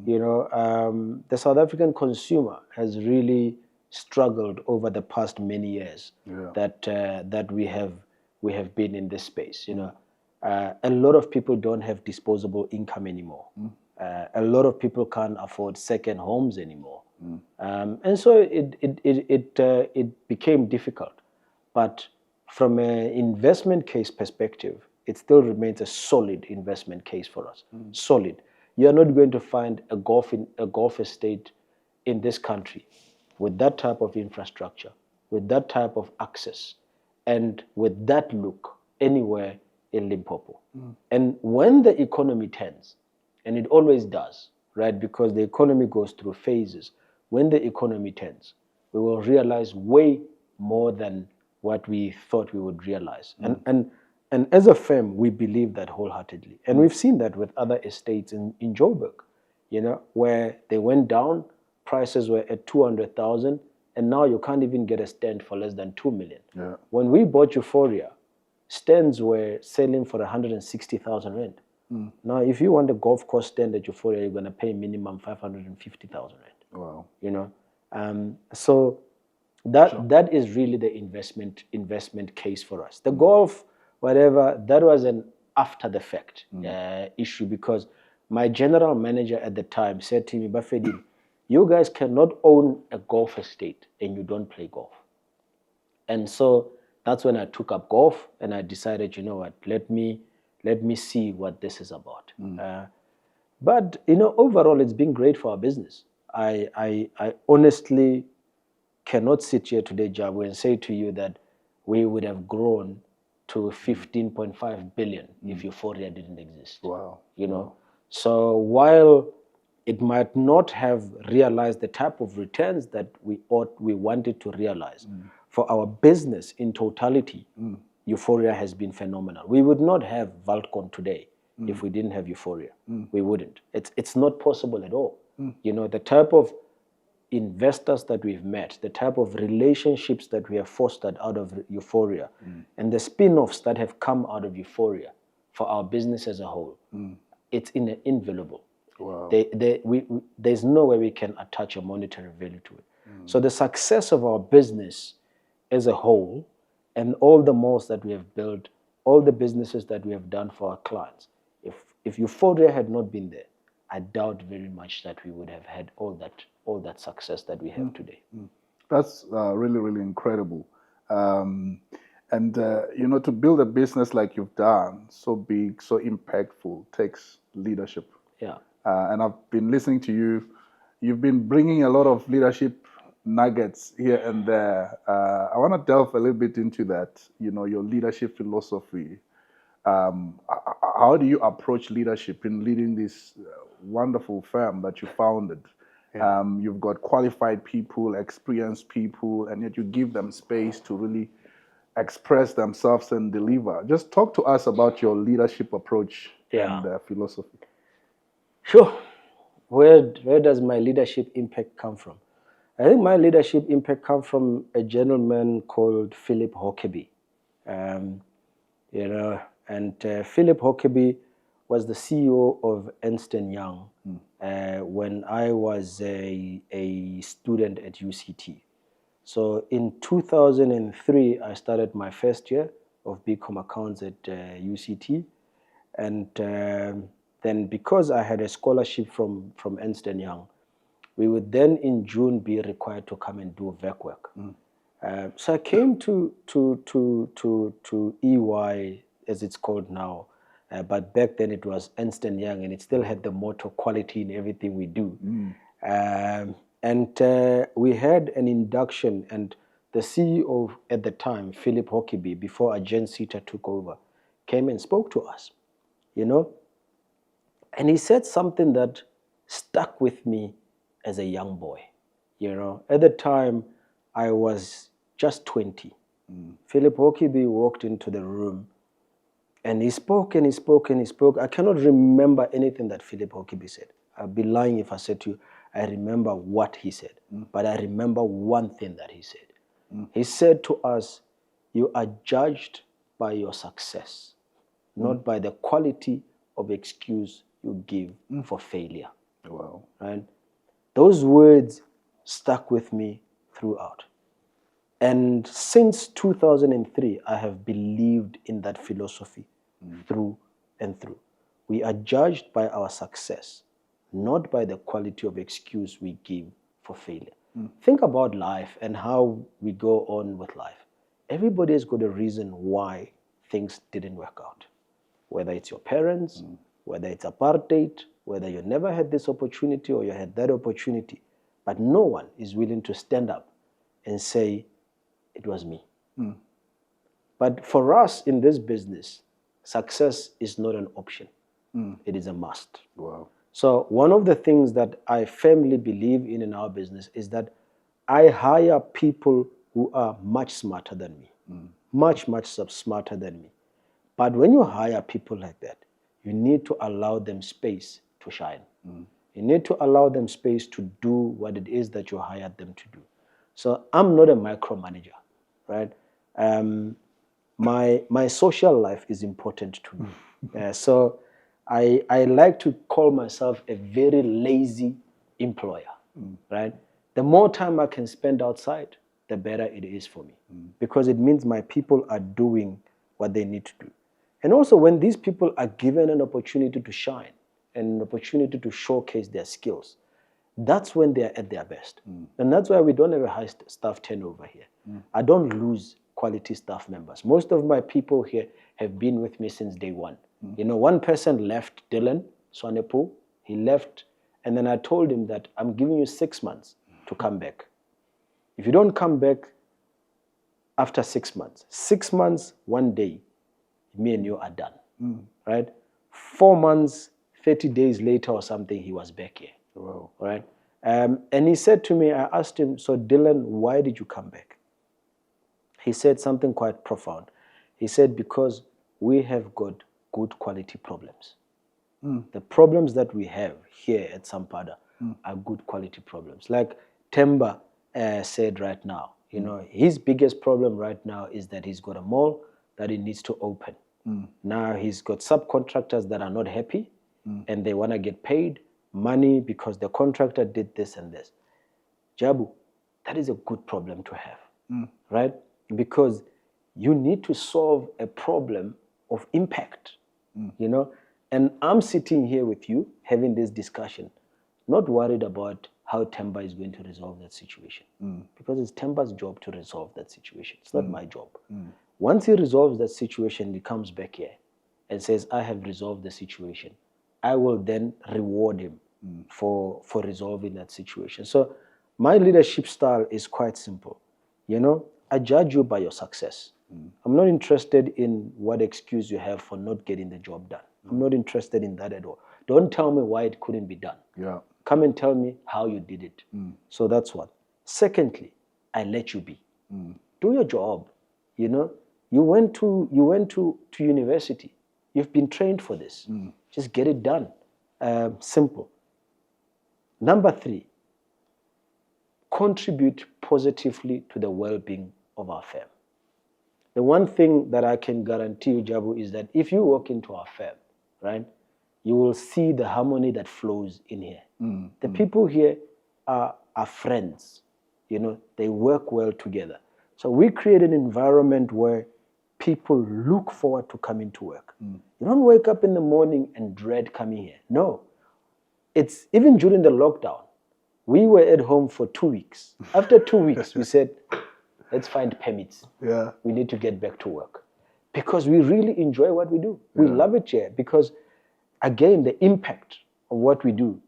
the South African consumer has really struggled over the past many years that we have been in this space. A lot of people don't have disposable income anymore. A lot of people can't afford second homes anymore. And so it became difficult. But from an investment case perspective, it still remains a solid investment case for us. Solid. You are not going to find a golf estate in this country with that type of infrastructure, with that type of access, and with that look anywhere in Limpopo. And when the economy turns, and it always does, right? Because the economy goes through phases. When the economy turns, we will realize way more than what we thought we would realize. And as a firm, we believe that wholeheartedly. And we've seen that with other estates in Joburg, where they went down, prices were at 200,000, and now you can't even get a stand for less than 2 million. When we bought Euphoria, stands were selling for 160,000 rand. Now, if you want a golf course stand at Euphoria, you're going to pay minimum 550,000 rand. Wow. So that is really the investment case for us. The golf, whatever, that was an after the fact issue, because my general manager at the time said to me, Bafedile, you guys cannot own a golf estate and you don't play golf. And so that's when I took up golf and I decided, you know what, let me see what this is about. But overall, it's been great for our business. I honestly cannot sit here today, Jabu, and say to you that we would have grown to 15.5 billion if Euphoria didn't exist. Wow. So while it might not have realized the type of returns that we wanted to realize, for our business in totality, Euphoria has been phenomenal. We would not have Valtcon today if we didn't have Euphoria. We wouldn't. It's not possible at all. The type of investors that we've met, the type of relationships that we have fostered out of Euphoria, and the spin-offs that have come out of Euphoria for our business as a whole, it's invaluable. Wow. There's no way we can attach a monetary value to it. So the success of our business as a whole, and all the malls that we have built, all the businesses that we have done for our clients, if Euphoria had not been there, I doubt very much that we would have had all that success that we have today. That's really, really incredible. And to build a business like you've done, so big, so impactful, takes leadership. Yeah. And I've been listening to you. You've been bringing a lot of leadership nuggets here and there. I want to delve a little bit into that, your leadership philosophy. How do you approach leadership in leading this wonderful firm that you founded? Yeah. You've got qualified people, experienced people, and yet you give them space to really express themselves and deliver. Just talk to us about your leadership approach and philosophy. Sure. Where does my leadership impact come from? I think my leadership impact comes from a gentleman called Philip Hockeby. And Philip Hockeby was the CEO of Ernst & Young when I was a student at UCT. So in 2003, I started my first year of BCom accounts at UCT. And then because I had a scholarship from Ernst & Young, we would then in June be required to come and do VEC work. So I came to EY, as it's called now, but back then it was Ernst & Young, and it still had the motto quality in everything we do. We had an induction, and the CEO at the time, Philip Hockeby, before Agent Sita took over, came and spoke to us, and he said something that stuck with me as a young boy. At the time, I was just 20. Philip Hockeby walked into the room, and he spoke and he spoke and he spoke. I cannot remember anything that Philip Hockeby said. I'd be lying if I said to you, I remember what he said. But I remember one thing that he said. He said to us, you are judged by your success, not by the quality of excuse you give for failure. Wow. Right? Those words stuck with me throughout. And since 2003, I have believed in that philosophy through and through. We are judged by our success, not by the quality of excuse we give for failure. Think about life and how we go on with life. Everybody has got a reason why things didn't work out. Whether it's your parents, whether it's apartheid, whether you never had this opportunity or you had that opportunity. But no one is willing to stand up and say, it was me. But for us in this business, success is not an option. It is a must. Wow. So one of the things that I firmly believe in our business is that I hire people who are much smarter than me, much smarter than me. But when you hire people like that, you need to allow them space to shine. You need to allow them space to do what it is that you hired them to do. So I'm not a micromanager, right? My social life is important to me. So I like to call myself a very lazy employer, right? The more time I can spend outside, the better it is for me, because it means my people are doing what they need to do. And also when these people are given an opportunity to shine and an opportunity to showcase their skills, that's when they are at their best. And that's why we don't have a high staff turnover here. I don't lose quality staff members. Most of my people here have been with me since day one. One person left, Dylan Swanepoel. He left, and then I told him that I'm giving you 6 months to come back. If you don't come back after 6 months, 6 months, 1 day, me and you are done, right? 4 months, 30 days later or something, he was back here. Wow. Right? And he said to me, I asked him, so Dylan, why did you come back? He said something quite profound. He said, because we have got good quality problems. The problems that we have here at Sampada are good quality problems. Like Temba said right now, his biggest problem right now is that he's got a mall that he needs to open. Now he's got subcontractors that are not happy and they want to get paid money because the contractor did this and this. Jabu, that is a good problem to have, right? Because you need to solve a problem of impact, And I'm sitting here with you having this discussion, not worried about how Temba is going to resolve that situation. Because it's Temba's job to resolve that situation. It's not my job. Once he resolves that situation, he comes back here and says, I have resolved the situation. I will then reward him for resolving that situation. So My leadership style is quite simple. I judge you by your success. I'm not interested in what excuse you have for not getting the job done. I'm not interested in that at all. Don't tell me why it couldn't be done. Yeah. Come and tell me how you did it. So that's one. Secondly, I let you be. Do your job. You went to university. You've been trained for this. Just get it done. Simple. Number 3, contribute positively to the well-being of our firm. The one thing that I can guarantee you, Jabu, is that if you walk into our firm, right, you will see the harmony that flows in here. The people here are friends. They work well together. So we create an environment where people look forward to coming to work. You don't wake up in the morning and dread coming here. No. It's even during the lockdown, we were at home for 2 weeks. After 2 weeks, we said, let's find permits. Yeah. We need to get back to work. Because we really enjoy what we do. We love it here because, again, the impact of what we do,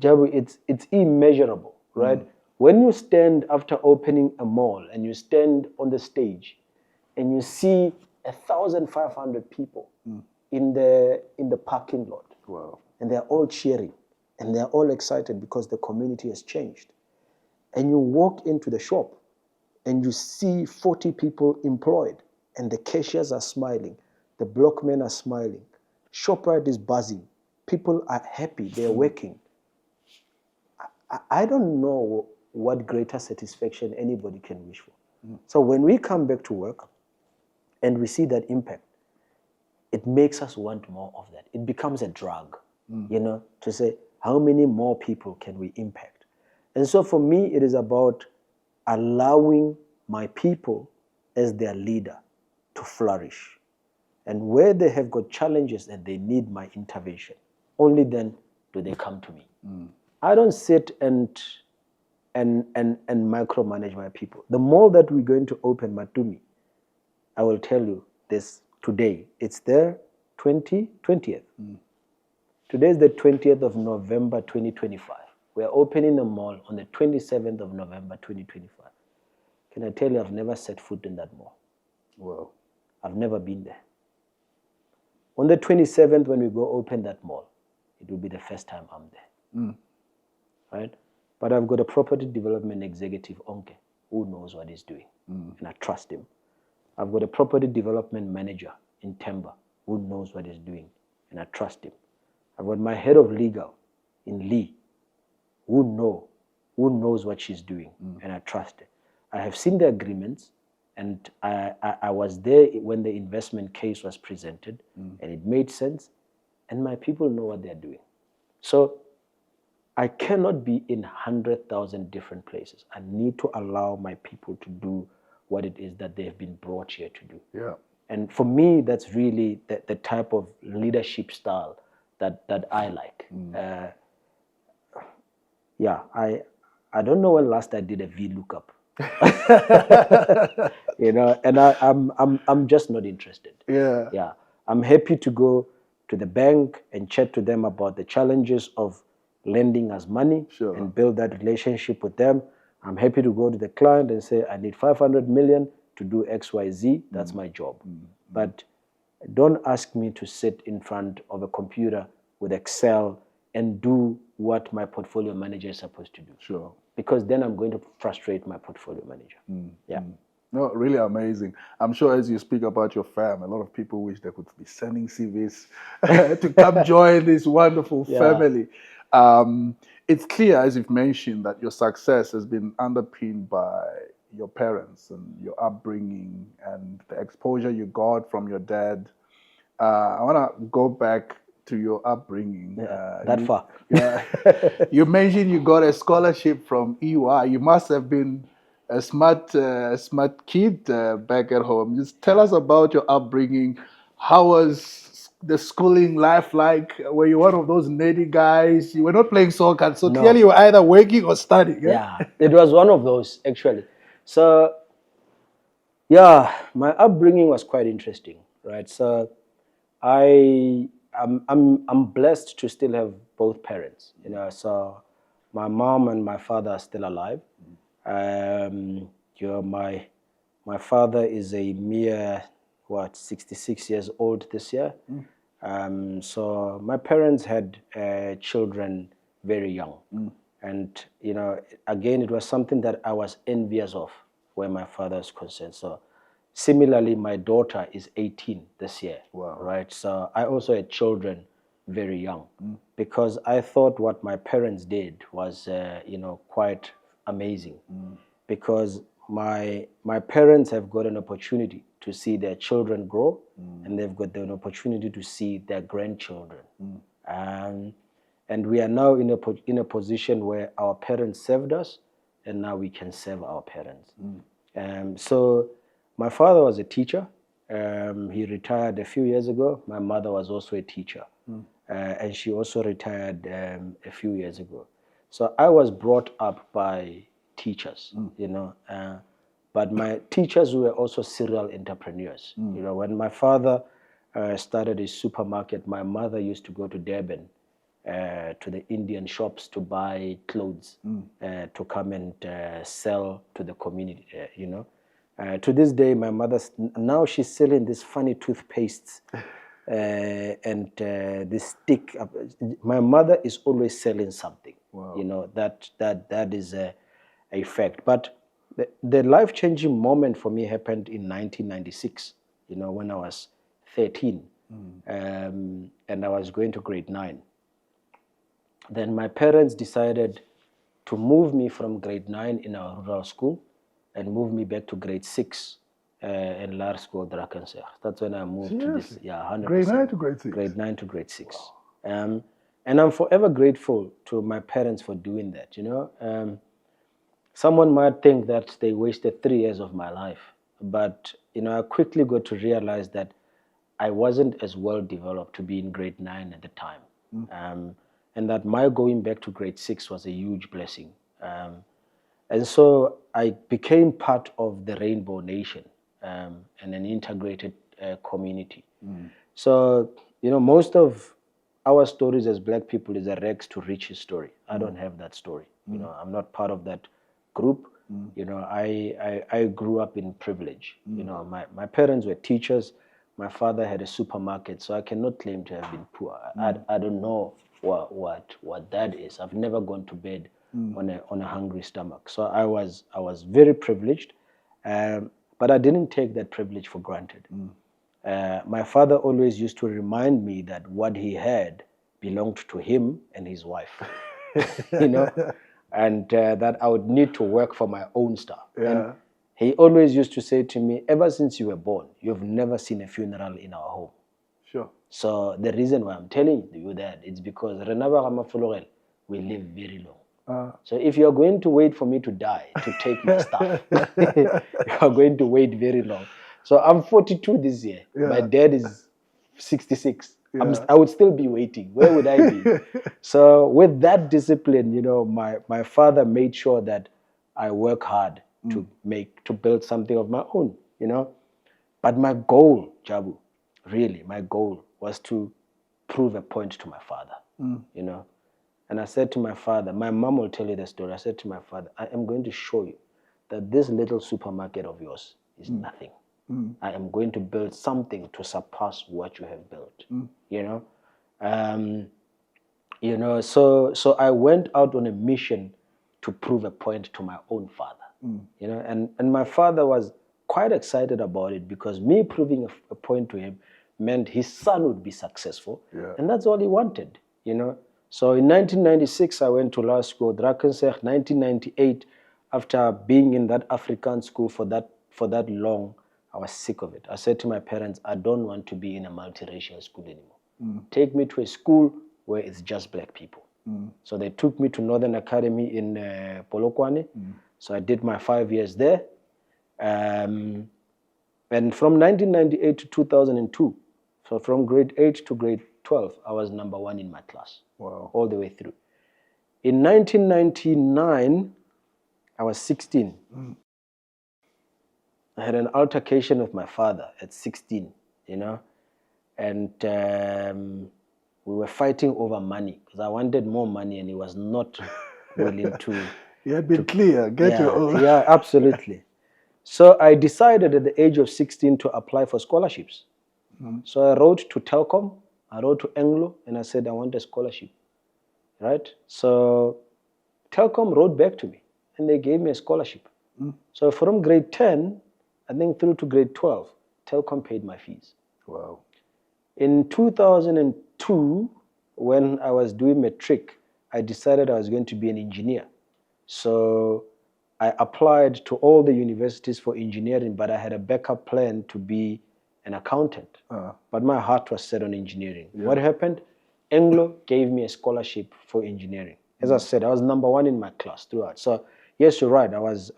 Jabu, it's immeasurable, right? When you stand after opening a mall and you stand on the stage and you see 1,500 people in the parking lot. Wow. And they're all cheering and they're all excited because the community has changed. And you walk into the shop and you see 40 people employed and the cashiers are smiling, the blockmen are smiling, ShopRite is buzzing, people are happy, they're working. I don't know what greater satisfaction anybody can wish for. So when we come back to work and we see that impact, it makes us want more of that. It becomes a drug, to say, how many more people can we impact? And so for me, it is about allowing my people as their leader to flourish. And where they have got challenges and they need my intervention, only then do they come to me. I don't sit and micromanage my people. The mall that we're going to open, Matumi, I will tell you this today. It's their 20th. Today is the 20th of November 2025. We are opening the mall on the 27th of November 2025. Can I tell you, I've never set foot in that mall. Wow. I've never been there. On the 27th, when we go open that mall, it will be the first time I'm there. Right? But I've got a property development executive, Onke, who knows what he's doing, and I trust him. I've got a property development manager in Temba, who knows what he's doing, and I trust him. I've got my head of legal in Lee, who knows what she's doing, and I trust her. I have seen the agreements, and I was there when the investment case was presented, and it made sense, and my people know what they're doing. So I cannot be in 100,000 different places. I need to allow my people to do what it is that they have been brought here to do. Yeah. And for me, that's really the type of leadership style that I like. I don't know when last I did a VLOOKUP. And I'm just not interested. Yeah. I'm happy to go to the bank and chat to them about the challenges of lending us money and build that relationship with them. I'm happy to go to the client and say, I need 500 million to do XYZ. That's my job. But don't ask me to sit in front of a computer with Excel and do what my portfolio manager is supposed to do. Sure. Because then I'm going to frustrate my portfolio manager. No, really amazing. I'm sure as you speak about your firm, a lot of people wish they could be sending CVs to come join this wonderful family. It's clear, as you've mentioned, that your success has been underpinned by your parents and your upbringing and the exposure you got from your dad. I want to go back to your upbringing. Far. You mentioned you got a scholarship from EY. You must have been a smart kid back at home. Just tell us about your upbringing. How was the schooling life like? Were you one of those nerdy guys? You were not playing soccer, so clearly you were either working or studying. Yeah, it was one of those, actually. So, my upbringing was quite interesting, right? So, I'm blessed to still have both parents. So My mom and my father are still alive. My father is a mere 66 years old this year. So my parents had children very young, and again, it was something that I was envious of where my father is concerned. So similarly, my daughter is 18 this year. Wow. Right? So I also had children very young, because I thought what my parents did was quite amazing, because my parents have got an opportunity to see their children grow, and they've got an opportunity to see their grandchildren. And we are now in a position where our parents served us, and now we can serve our parents. So my father was a teacher. He retired a few years ago. My mother was also a teacher, and she also retired a few years ago. So I was brought up by teachers, but my teachers were also serial entrepreneurs. When my father started his supermarket, my mother used to go to Durban, to the Indian shops to buy clothes, to come and sell to the community, to this day, my mother, now she's selling these funny toothpastes and this stick. My mother is always selling something. Wow. That is a fact. But the life-changing moment for me happened in 1996, when I was 13, and I was going to grade 9. Then my parents decided to move me from grade 9 in our rural school and move me back to grade 6 in large school Drakensberg. That's when I moved to this. Yeah, 100%. Grade 9 to grade 6? Grade 9 to grade 6. Wow. And I'm forever grateful to my parents for doing that, Someone might think that they wasted 3 years of my life, but, I quickly got to realize that I wasn't as well developed to be in grade 9 at the time. And that my going back to grade 6 was a huge blessing. And so I became part of the Rainbow Nation and an integrated community. So, most of our stories as Black people is a rags to riches story. I don't have that story. I'm not part of that group. I grew up in privilege. My parents were teachers. My father had a supermarket, so I cannot claim to have been poor. I don't know what that is. I've never gone to bed on a hungry stomach. So I was very privileged, but I didn't take that privilege for granted. My father always used to remind me that what he had belonged to him and his wife, and that I would need to work for my own stuff. Yeah. And he always used to say to me, ever since you were born, you've never seen a funeral in our home. Sure. So the reason why I'm telling you that is because Bafedile Mafologele, we live very long. So if you're going to wait for me to die to take my stuff, you are going to wait very long. So I'm 42 this year. Yeah. My dad is 66. Yeah. I would still be waiting. Where would I be? So with that discipline, my father made sure that I work hard to build something of my own, But my goal, Jabu, really, my goal was to prove a point to my father, And I said to my father, my mom will tell you the story. I said to my father, I am going to show you that this little supermarket of yours is nothing. I am going to build something to surpass what you have built, So I went out on a mission to prove a point to my own father, and my father was quite excited about it because me proving a point to him meant his son would be successful, and that's all he wanted, So in 1996, I went to law school, Drakensberg. 1998, after being in that African school for that long, I was sick of it. I said to my parents, I don't want to be in a multiracial school anymore. Take me to a school where it's just Black people. So they took me to Northern Academy in Polokwane. So I did my 5 years there. And from 1998 to 2002, so from grade 8 to grade 12, I was number 1 in my class. Wow. All the way through. In 1999, I was 16. I had an altercation with my father at 16, and we were fighting over money because I wanted more money and he was not willing to... You had been clear. Get your own. Yeah, absolutely. So I decided at the age of 16 to apply for scholarships. So I wrote to Telkom, I wrote to Anglo, and I said I want a scholarship, right? So Telkom wrote back to me, and they gave me a scholarship. So from grade 10, I think through to grade 12, Telkom paid my fees. Wow. In 2002, when I was doing matric, I decided I was going to be an engineer. So I applied to all the universities for engineering, but I had a backup plan to be an accountant. But my heart was set on engineering. Yeah. What happened? Anglo gave me a scholarship for engineering. As I said, I was number one in my class throughout. So yes, you're right. I was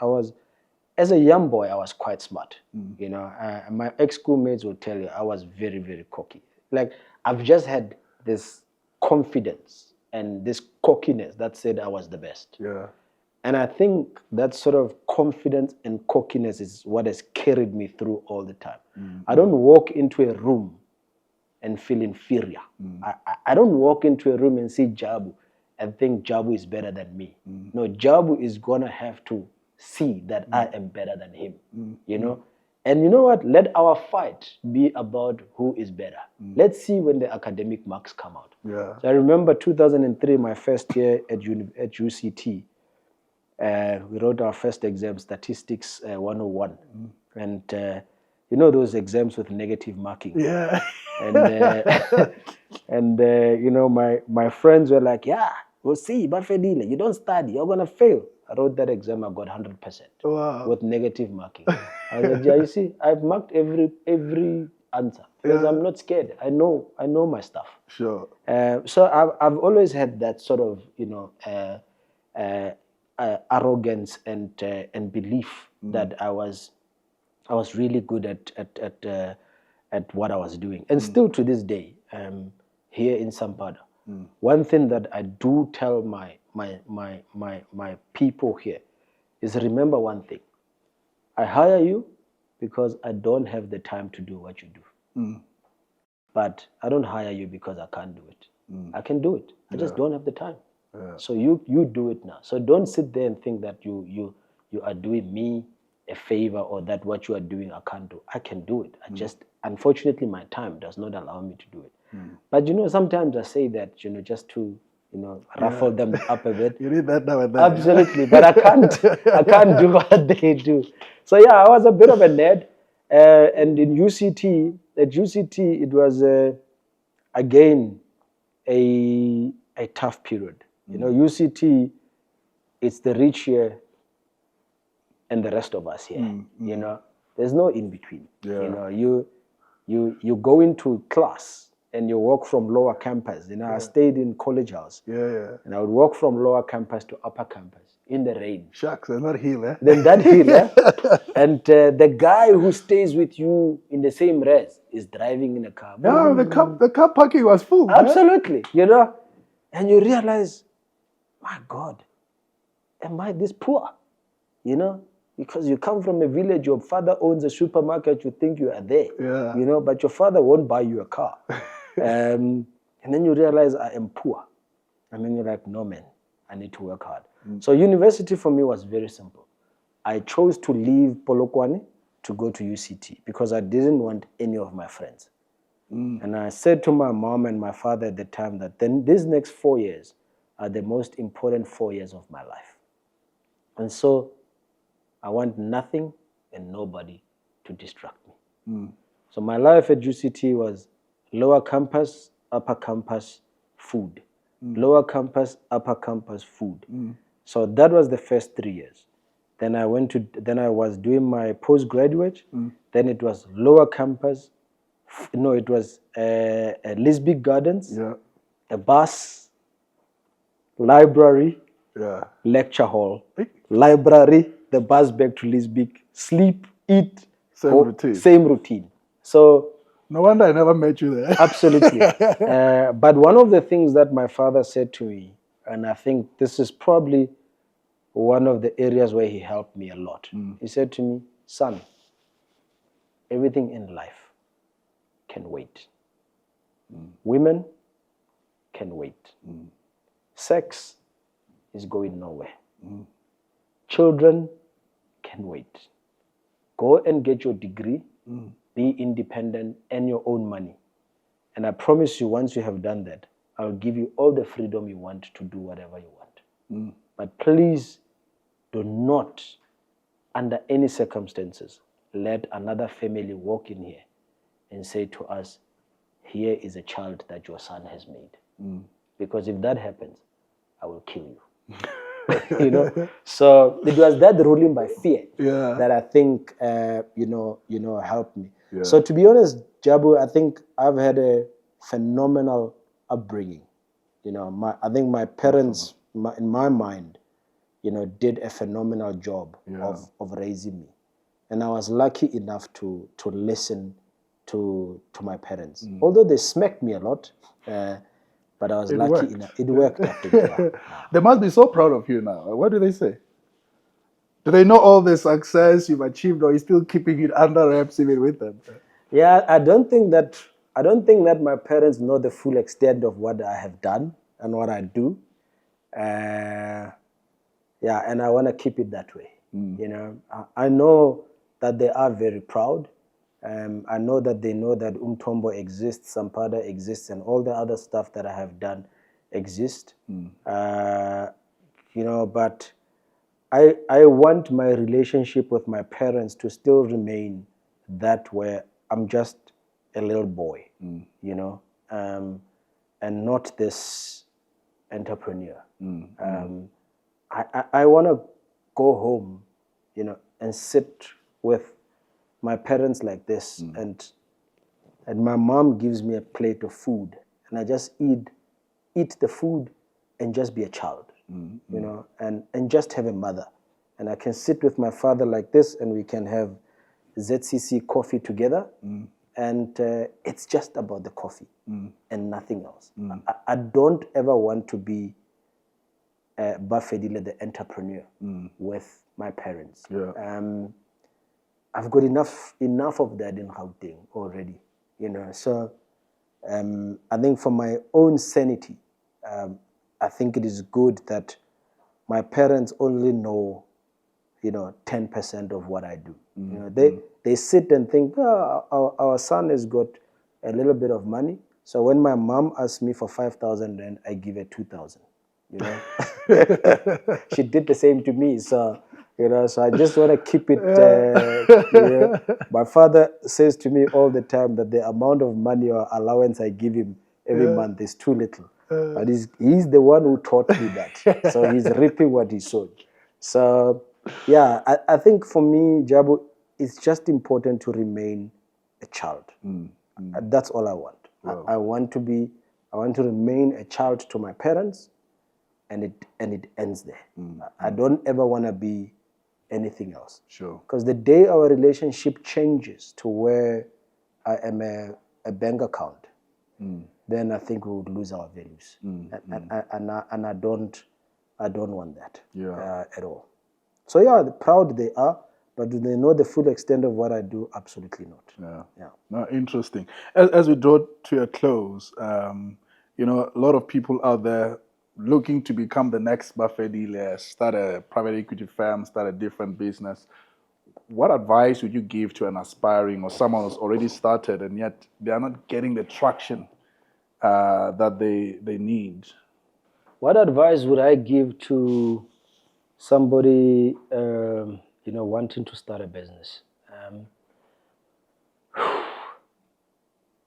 as a young boy, I was quite smart. You know, my ex-schoolmates will tell you I was very, very cocky. Like, I've just had this confidence and this cockiness that said I was the best. Yeah. And I think that sort of confidence and cockiness is what has carried me through all the time. I don't walk into a room and feel inferior. I don't walk into a room and see Jabu and think Jabu is better than me. No, Jabu is going to have to see that I am better than him, you know? And you know what? Let our fight be about who is better. Let's see when the academic marks come out. Yeah. So I remember 2003, my first year at UCT, we wrote our first exam, Statistics 101. And you know those exams with negative marking? Yeah. And you know, my friends were like, yeah, we'll see, Bafedile, you don't study, you're going to fail. I wrote that exam, I got 100%. Wow. With negative marking. I said, yeah, you see, I've marked every answer because I'm not scared. I know my stuff. Sure. So I've always had that sort of, you know, arrogance and belief that I was really good at what I was doing, and still to this day, here in Sampada, one thing that I do tell my people here is, remember one thing: I hire you because I don't have the time to do what you do, but I don't hire you because I can't do it. I can do it. I just don't have the time. So you do it now. So don't sit there and think that you are doing me a favor, or that what you are doing I can't do. I can do it. I just, unfortunately, my time does not allow me to do it. But you know, sometimes I say that, you know, just to, you know, ruffle them up a bit. You need that now and then. Absolutely, but I can't do what they do. So yeah, I was a bit of a nerd, and in UCT, it was again a tough period. You know, UCT, it's the rich here and the rest of us here. You know, there's no in between. You know, you go into class and you walk from lower campus. You know, I stayed in College House. And I would walk from lower campus to upper campus in the rain. Shucks, and that hill, eh? Then that hill, eh? And the guy who stays with you in the same res is driving in a car. No, the car parking was full. Absolutely, you know. And you realize, my God, am I this poor? You know, because you come from a village, your father owns a supermarket, you think you are there. You know, but your father won't buy you a car. And then you realize I am poor. And then you're like, no, man, I need to work hard. So university for me was very simple. I chose to leave Polokwane to go to UCT because I didn't want any of my friends. And I said to my mom and my father at the time that then these next 4 years are the most important 4 years of my life. And so I want nothing and nobody to distract me. So my life at UCT was lower campus, upper campus, food. Lower campus, upper campus, food. So that was the first 3 years. Then I was doing my postgraduate. Then it was lower campus. No, it was Lisbik Gardens, a bus, library, lecture hall, library, the bus back to Lisbik, sleep, eat. Same routine. So no wonder I never met you there. Absolutely. But one of the things that my father said to me, and I think this is probably one of the areas where he helped me a lot. He said to me, son, everything in life can wait. Women can wait. Sex is going nowhere. Children can wait. Go and get your degree, be independent, earn your own money. And I promise you, once you have done that, I'll give you all the freedom you want to do whatever you want. But please do not, under any circumstances, let another family walk in here and say to us, here is a child that your son has made. Because if that happens, I will kill you. You know, so it was that ruling by fear that I think helped me. So to be honest, Jabu, I think I've had a phenomenal upbringing. You know, I think my parents, in my mind, did a phenomenal job of raising me, and I was lucky enough to listen to my parents. Although they smacked me a lot. But I was lucky enough. It worked. I think. They must be so proud of you now. What do they say? Do they know all the success you've achieved, or are you still keeping it under wraps even with them? Yeah, I don't think that my parents know the full extent of what I have done and what I do. And I want to keep it that way. You know, I know that they are very proud. I know that they know that Umthombo exists, Sampada exists, and all the other stuff that I have done exist. But I want my relationship with my parents to still remain that where I'm just a little boy, and not this entrepreneur. I want to go home, and sit with my parents like this, and my mom gives me a plate of food, and I just eat the food and just be a child, and just have a mother. And I can sit with my father like this, and we can have ZCC coffee together, and it's just about the coffee and nothing else. I don't ever want to be Bafedile the entrepreneur with my parents. I've got enough of that in Gauteng already, So I think for my own sanity, I think it is good that my parents only know, 10% of what I do. They sit and think, our son has got a little bit of money. So when my mom asks me for 5,000, then I give her 2,000. She did the same to me. So. So I just want to keep it. My father says to me all the time that the amount of money or allowance I give him every month is too little. But he's the one who taught me that. So he's reaping what he sowed. So, I think for me, Jabu, it's just important to remain a child. That's all I want. Wow. I want to remain a child to my parents, and it ends there. I don't ever want to be anything else. Sure. Because the day our relationship changes to where I am a bank account, then I think we would lose our values. And I don't want that at all. So proud they are, but do they know the full extent of what I do? Absolutely not. Yeah. No, interesting. As we draw to a close, a lot of people out there looking to become the next Bafedile, start a private equity firm, start a different business. What advice would you give to an aspiring or someone who's already started and yet they are not getting the traction that they need? What advice would I give to somebody wanting to start a business?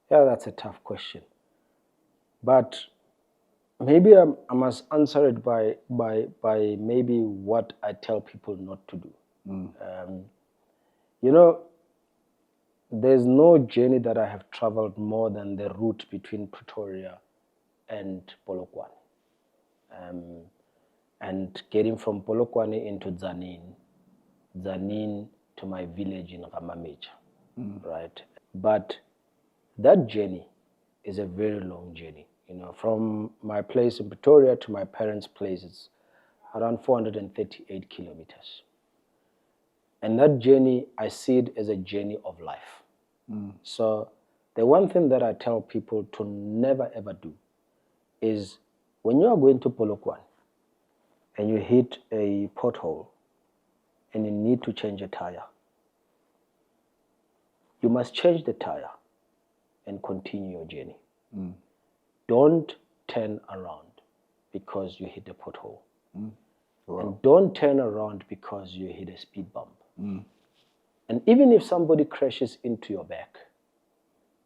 That's a tough question. But maybe I must answer it by maybe what I tell people not to do. There's no journey that I have traveled more than the route between Pretoria and Polokwane. And getting from Polokwane into Tzaneen to my village in Ramameja, right? But that journey is a very long journey. From my place in Pretoria to my parents' place, it's around 438 kilometers. And that journey, I see it as a journey of life. So the one thing that I tell people to never ever do is when you are going to Polokwane, and you hit a pothole and you need to change a tire, you must change the tire and continue your journey. Don't turn around because you hit a pothole. Wow. And don't turn around because you hit a speed bump. And even if somebody crashes into your back,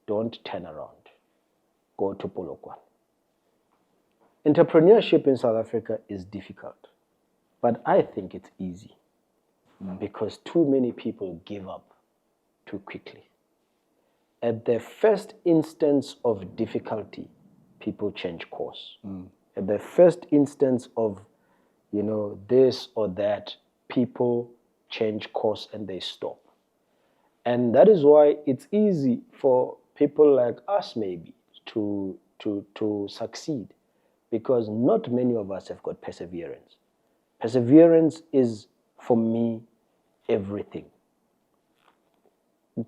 don't turn around. Go to Polokwane. Entrepreneurship in South Africa is difficult, but I think it's easy because too many people give up too quickly. At the first instance of difficulty, people change course. At the first instance of, this or that, people change course and they stop. And that is why it's easy for people like us maybe to succeed, because not many of us have got perseverance. Perseverance is, for me, everything.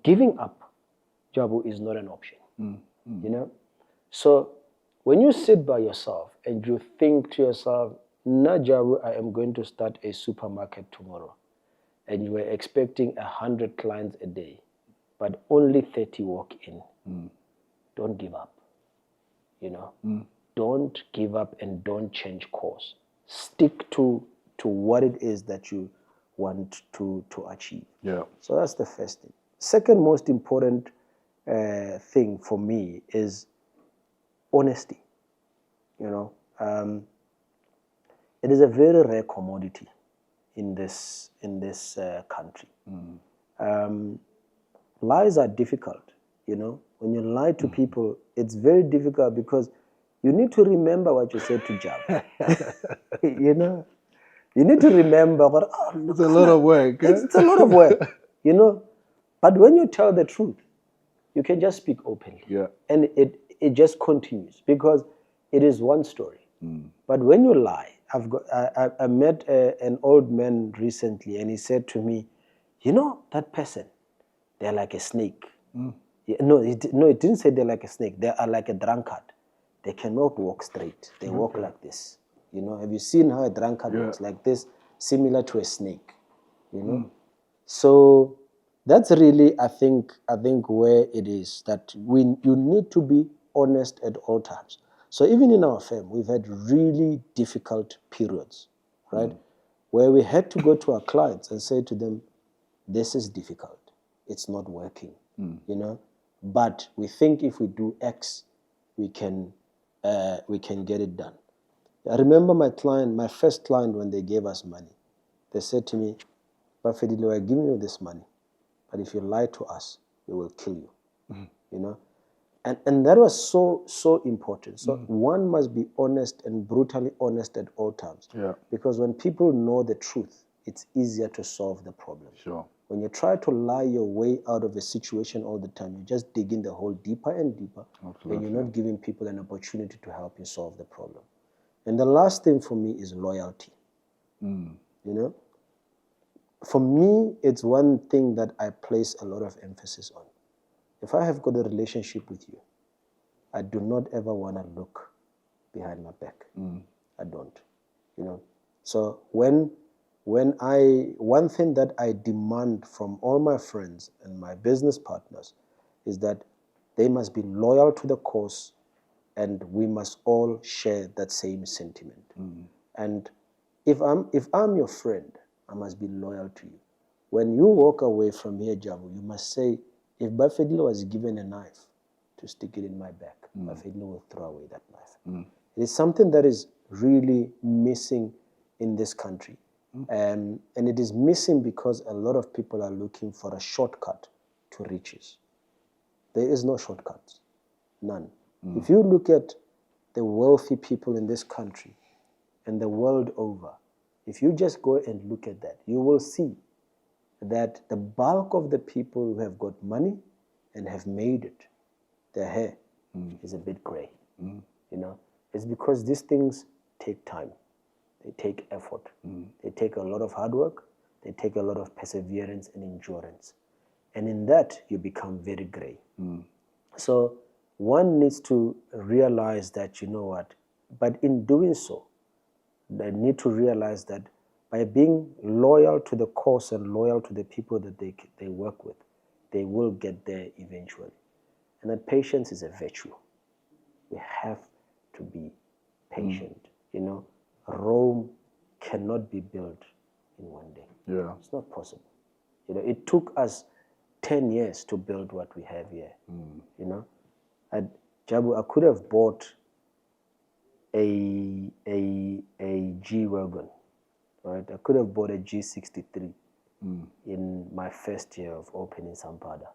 Giving up, Jabu, is not an option. So when you sit by yourself and you think to yourself, "Na Jabu, I am going to start a supermarket tomorrow," and you were expecting 100 clients a day, but only 30 walk in, don't give up. Don't give up and don't change course. Stick to what it is that you want to achieve. Yeah. So that's the first thing. Second most important thing for me is honesty. It is a very rare commodity in this country. Lies are difficult. When you lie to people, it's very difficult because you need to remember what you said to Jab. You need to remember what. It's a lot of work. It's a lot of work. But when you tell the truth, you can just speak openly. Yeah. And it just continues because it is one story. But when you lie, I met an old man recently, and he said to me, that person, they're like a snake. No, it didn't say they're like a snake. They are like a drunkard. They cannot walk straight. They walk like this. Have you seen how a drunkard walks? Like this, similar to a snake. So that's really, I think where it is that you need to be honest at all times. So even in our firm, we've had really difficult periods, right? Where we had to go to our clients and say to them, "This is difficult. It's not working, but we think if we do X, we can get it done." I remember my first client, when they gave us money, they said to me, "Bafedile, we're giving you this money, but if you lie to us, we will kill you." And that was so important. So one must be honest and brutally honest at all times. Yeah. Because when people know the truth, it's easier to solve the problem. Sure. When you try to lie your way out of a situation all the time, you just dig in the hole deeper and deeper. Absolutely. And you're not giving people an opportunity to help you solve the problem. And the last thing for me is loyalty. For me, it's one thing that I place a lot of emphasis on. If I have got a relationship with you, I do not ever want to look behind my back. I don't. So one thing that I demand from all my friends and my business partners is that they must be loyal to the cause, and we must all share that same sentiment. And if I'm your friend, I must be loyal to you. When you walk away from here, Jabu, you must say, if Bafedile was given a knife to stick it in my back, Bafedile will throw away that knife. It is something that is really missing in this country. And it is missing because a lot of people are looking for a shortcut to riches. There is no shortcuts, none. If you look at the wealthy people in this country and the world over, if you just go and look at that, you will see that the bulk of the people who have got money and have made it, their hair is a bit gray. It's because these things take time. They take effort. They take a lot of hard work. They take a lot of perseverance and endurance. And in that, you become very gray. So one needs to realize that, but in doing so, they need to realize that by being loyal to the cause and loyal to the people that they work with, they will get there eventually. And that patience is a virtue. We have to be patient. You know, Rome cannot be built in one day. Yeah. It's not possible. You know, it took us 10 years to build what we have here. You know, at Jabu, I could have bought a G-Wagon, right? I could have bought a G63 in my first year of opening Sampada,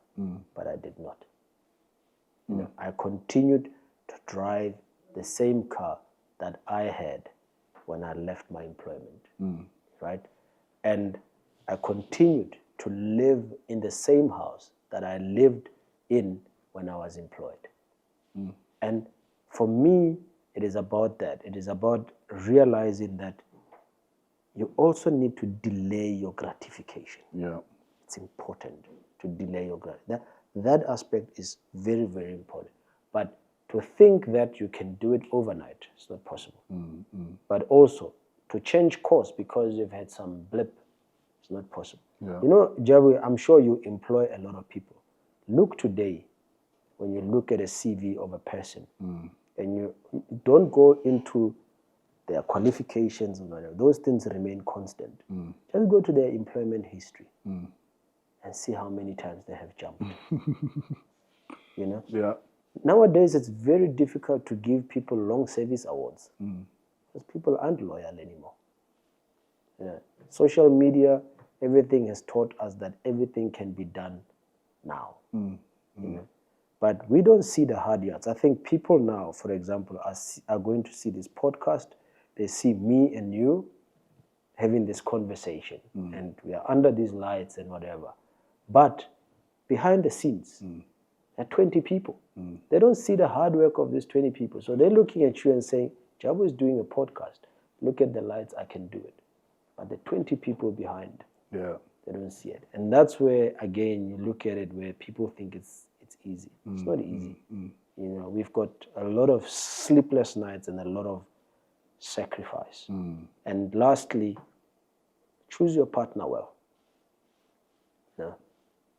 but I did not. You know, I continued to drive the same car that I had when I left my employment, right? And I continued to live in the same house that I lived in when I was employed. And for me, it is about that. It is about realizing that you also need to delay your gratification. Yeah. It's important to delay your gratification. That aspect is very, very important. But to think that you can do it overnight, it's not possible. But also, to change course because you've had some blip, it's not possible. Yeah. You know, Jabu, I'm sure you employ a lot of people. Look today, when you look at a CV of a person, and you don't go into their qualifications and whatever, those things remain constant. Just go to their employment history and see how many times they have jumped. You know? Yeah. Nowadays, it's very difficult to give people long service awards because people aren't loyal anymore. Yeah. Social media, everything has taught us that everything can be done now. You know? But we don't see the hard yards. I think people now, for example, are going to see this podcast. They see me and you having this conversation, and we are under these lights and whatever. But behind the scenes, there are 20 people. They don't see the hard work of these 20 people. So they're looking at you and saying, Jabu is doing a podcast. Look at the lights, I can do it. But the 20 people behind, they don't see it. And that's where, again, you look at it where people think it's easy. It's not easy. You know, we've got a lot of sleepless nights and a lot of sacrifice. And lastly, choose your partner well. Yeah.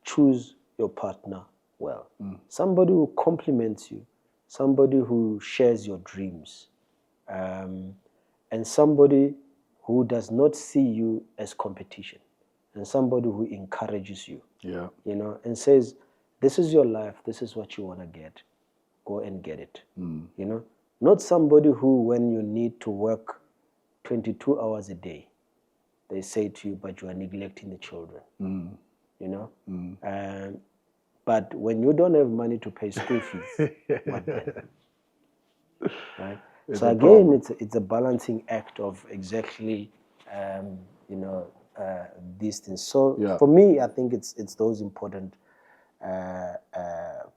Choose your partner well. Somebody who compliments you, somebody who shares your dreams, and somebody who does not see you as competition, and somebody who encourages you, you know, and says, this is your life, this is what you want to get, go and get it. You know, not somebody who, when you need to work 22 hours a day, they say to you, but you are neglecting the children. You know, but when you don't have money to pay school fees, what then? Right? So again, it's a balancing act of exactly, you know, these things. So for me, I think it's those important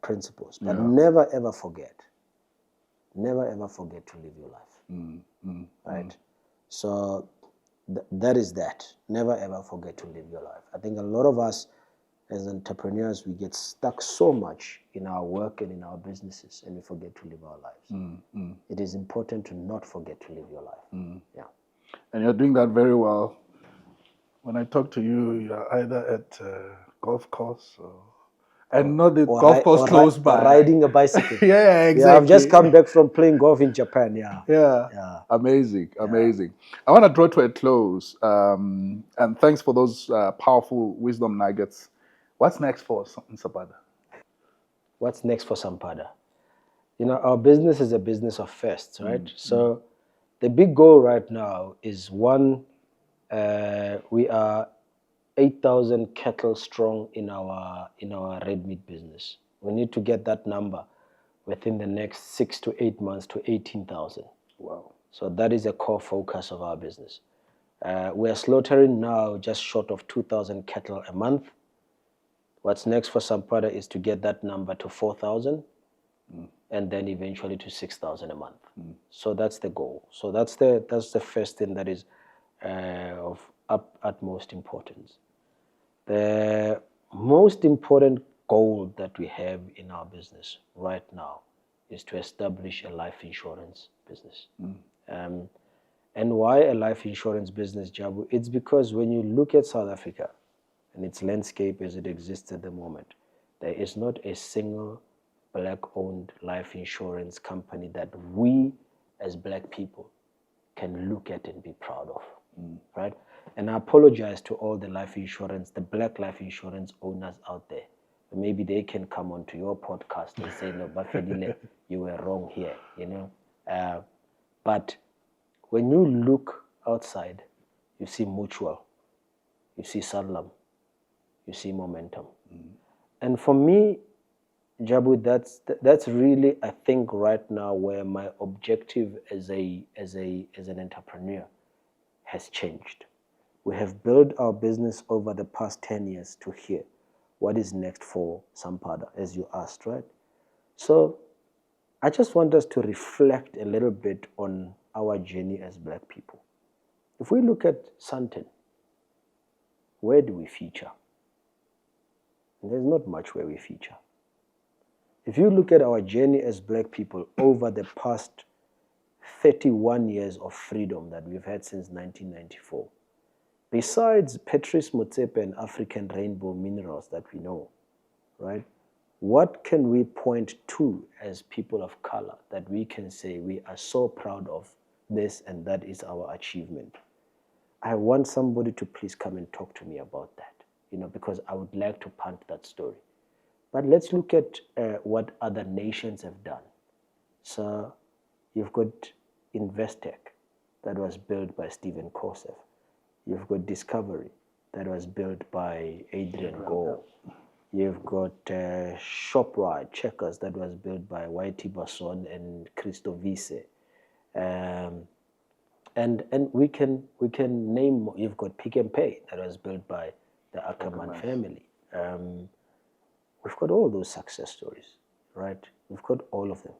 principles. But never ever forget to live your life. Right? So that is that. Never ever forget to live your life. I think a lot of us as entrepreneurs, we get stuck so much in our work and in our businesses, and we forget to live our lives. It is important to not forget to live your life. Yeah. And you're doing that very well. When I talk to you, you're either at a golf course and not the golf course close by. Riding a bicycle. Yeah, exactly. Yeah, I've just come back from playing golf in Japan. Yeah. Amazing. I want to draw to a close. And thanks for those powerful wisdom nuggets. What's next for Sampada? What's next for Sampada? You know, our business is a business of firsts, right? So the big goal right now is one, we are 8,000 cattle strong in our red meat business. We need to get that number within the next 6 to 8 months to 18,000. Wow. So that is a core focus of our business. We are slaughtering now just short of 2,000 cattle a month. What's next for Sampada is to get that number to 4,000 and then eventually to 6,000 a month. So that's the goal. So that's the first thing that is of utmost importance. The most important goal that we have in our business right now is to establish a life insurance business. And why a life insurance business, Jabu? It's because when you look at South Africa and its landscape as it exists at the moment, there is not a single black-owned life insurance company that we as black people can look at and be proud of, right? And I apologize to all the black life insurance owners out there. Maybe they can come onto your podcast and say, no, Bafedile, you were wrong here, But when you look outside, you see Mutual, you see Sanlam, you see Momentum. And for me, Jabu, that's really, I think, right now where my objective as an entrepreneur has changed. We have built our business over the past 10 years to here. What is next for Sampada, as you asked, right? So I just want us to reflect a little bit on our journey as black people. If we look at Sandton, where do we feature? And there's not much where we feature. If you look at our journey as black people over the past 31 years of freedom that we've had since 1994, besides Patrice Motsepe and African rainbow minerals that we know, right? What can we point to as people of color that we can say we are so proud of this and that is our achievement? I want somebody to please come and talk to me about that, because I would like to punt that story. But let's look at what other nations have done. So you've got Investec that was built by Stephen Kosef. You've got Discovery that was built by Adrian Gore. You've got ShopRite, Checkers, that was built by YT Basson and Christo Vise. And we can name more. You've got Pick and Pay that was built by the Ackerman family. We've got all those success stories, right? We've got all of them.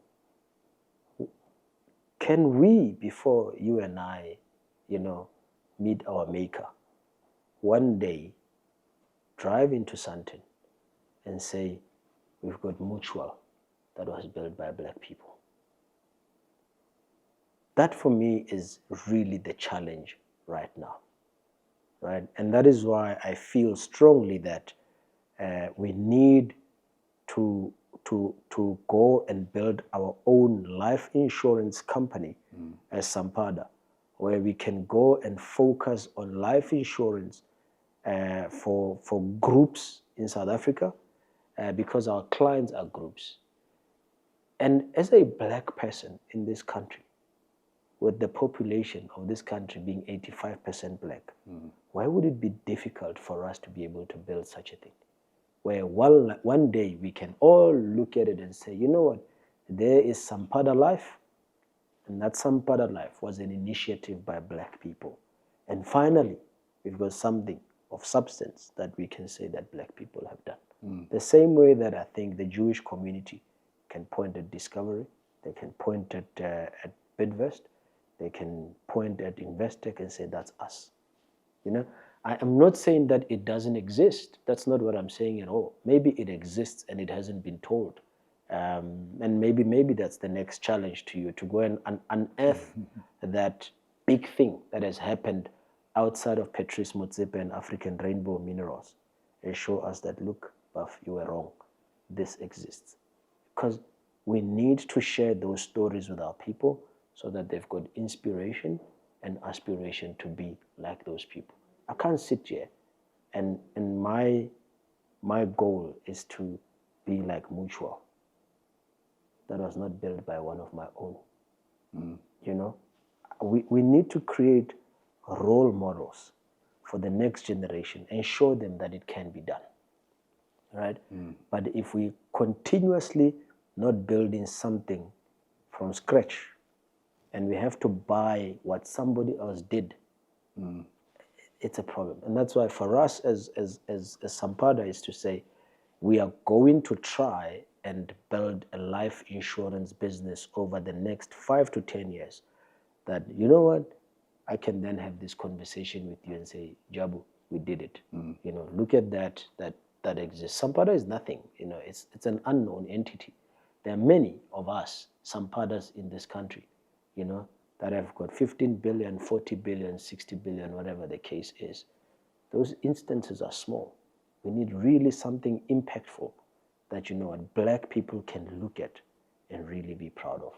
Can we, before you and I, meet our maker, one day drive into Sandton and say, we've got Mutual that was built by black people? That for me is really the challenge right now, right? And that is why I feel strongly that we need to go and build our own life insurance company as Sampada, where we can go and focus on life insurance for groups in South Africa, because our clients are groups. And as a black person in this country, with the population of this country being 85% black, why would it be difficult for us to be able to build such a thing? Where one day we can all look at it and say, you know what, there is Sampada Life, and that Sampada Life was an initiative by black people. And finally, we've got something of substance that we can say that black people have done. The same way that I think the Jewish community can point at Discovery, they can point at Bidvest, they can point at Investec and say, that's us. I am not saying that it doesn't exist. That's not what I'm saying at all. Maybe it exists and it hasn't been told. And maybe that's the next challenge to you, to go and unearth that big thing that has happened outside of Patrice Motsepe and African rainbow minerals, and show us that, look, Buff, you were wrong. This exists. Because we need to share those stories with our people so that they've got inspiration and aspiration to be like those people. I can't sit here and my goal is to be like Mutual. That was not built by one of my own. We need to create role models for the next generation and show them that it can be done, right? But if we continuously not building something from scratch and we have to buy what somebody else did, it's a problem. And that's why for us as Sampada is to say, we are going to try and build a life insurance business over the next 5 to 10 years that, you know what, I can then have this conversation with you and say, Jabu, we did it. Look at that exists. Sampada is nothing. It's an unknown entity. There are many of us, Sampadas in this country, that have got 15 billion, 40 billion, 60 billion, whatever the case is. Those instances are small. We need really something impactful that, you know what, black people can look at and really be proud of.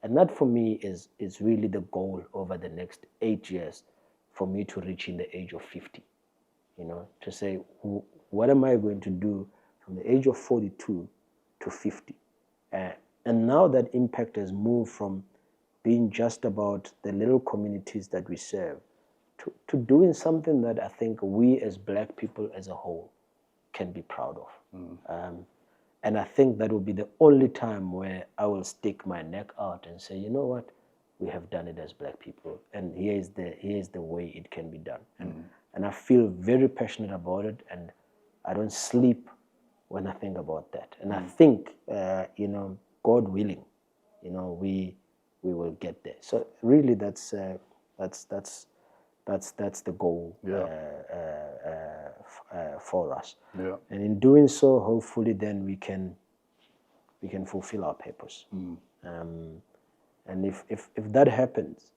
And that for me is really the goal over the next 8 years for me to reach in the age of 50. You know, to say, what am I going to do from the age of 42 to 50? And now that impact has moved from being just about the little communities that we serve to doing something that I think we as black people as a whole can be proud of. And I think that will be the only time where I will stick my neck out and say, you know what, we have done it as black people, and here is the way it can be done. And I feel very passionate about it, and I don't sleep when I think about that. And I think, you know, God willing, you know, we will get there. So really, that's the goal for us. Yeah. And in doing so, hopefully, then we can fulfill our purpose. And if that happens,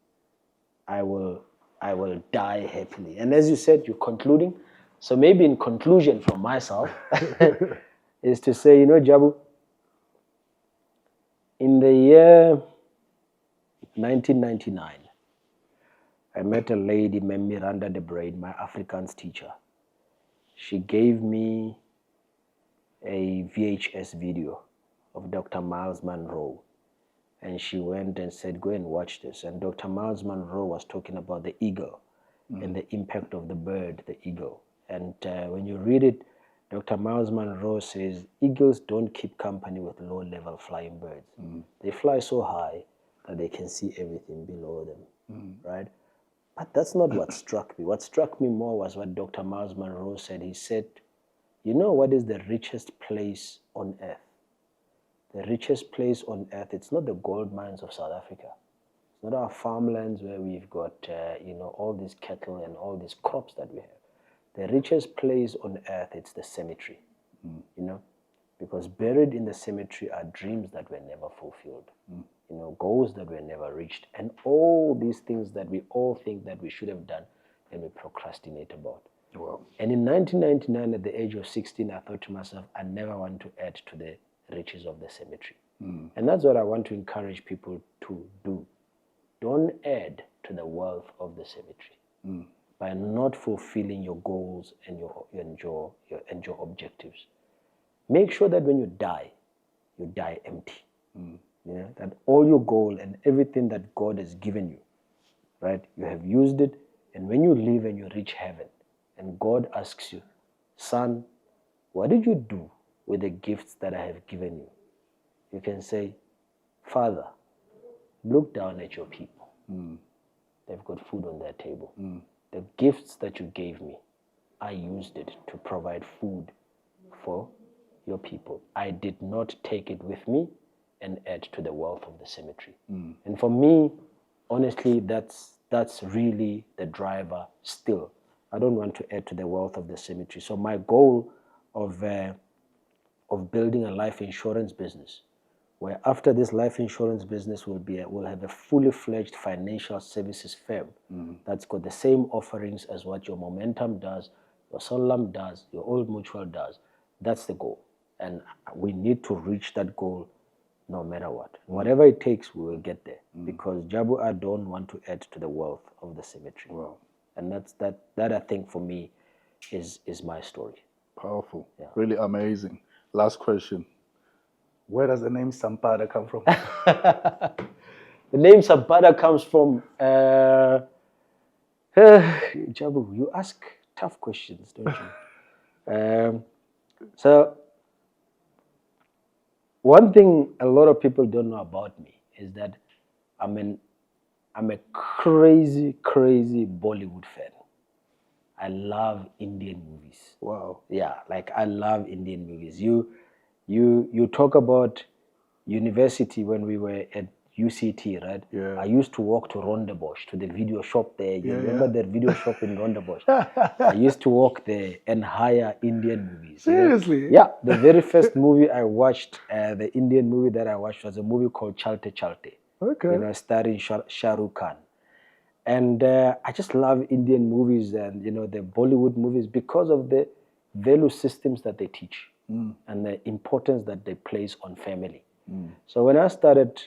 I will die happily. And as you said, you're concluding. So maybe in conclusion from myself is to say, you know, Jabu, in the year 1999, I met a lady, Miranda de Braid, my Afrikaans teacher. She gave me a VHS video of Dr. Miles Monroe. And she went and said, go and watch this. And Dr. Miles Monroe was talking about the eagle and the impact of the bird, the eagle. And when you read it, Dr. Miles Monroe says, eagles don't keep company with low-level flying birds. They fly so high that they can see everything below them, right? But that's not what struck me. What struck me more was what Dr. Miles Monroe said. He said, you know what is the richest place on earth? The richest place on earth, it's not the gold mines of South Africa. It's not our farmlands where we've got, you know, all these cattle and all these crops that we have. The richest place on earth, it's the cemetery, you know, because buried in the cemetery are dreams that were never fulfilled, you know, goals that were never reached, and all these things that we all think that we should have done and we procrastinate about. Wow. And in 1999, at the age of 16, I thought to myself, I never want to add to the riches of the cemetery. And that's what I want to encourage people to do. Don't add to the wealth of the cemetery by not fulfilling your goals and your objectives. Make sure that when you die empty. You know, that all your goal and everything that God has given you, right, you have used it, and when you leave and you reach heaven, and God asks you, son, what did you do with the gifts that I have given you? You can say, Father, look down at your people. They've got food on their table. The gifts that you gave me, I used it to provide food for your people. I did not take it with me and add to the wealth of the cemetery. And for me, honestly, that's really the driver still. I don't want to add to the wealth of the cemetery. So my goal of building a life insurance business, where after this life insurance business will have a fully fledged financial services firm that's got the same offerings as what your Momentum does, your Sanlam does, your Old Mutual does. That's the goal. And we need to reach that goal no matter what. Whatever it takes, we will get there. Because Jabu, I don't want to add to the wealth of the cemetery. Wow. And that I think for me is my story. Powerful. Yeah. Really amazing. Last question. Where does the name Sampada come from? The name Sampada comes from Jabu, you ask tough questions, don't you? So one thing a lot of people don't know about me is that I'm a crazy Bollywood fan. I love Indian movies. Wow. Yeah, like I love Indian movies. You talk about university when we were at UCT, right? Yeah. I used to walk to Rondebosch, to the video shop there. You remember that video shop in Rondebosch? I used to walk there and hire Indian movies. Seriously? You know? Yeah, the very first movie I watched, the Indian movie that I watched was a movie called Chalte Chalte. Okay. Starring Shah Rukh Khan. And I just love Indian movies and, the Bollywood movies because of the value systems that they teach and the importance that they place on family. So when I started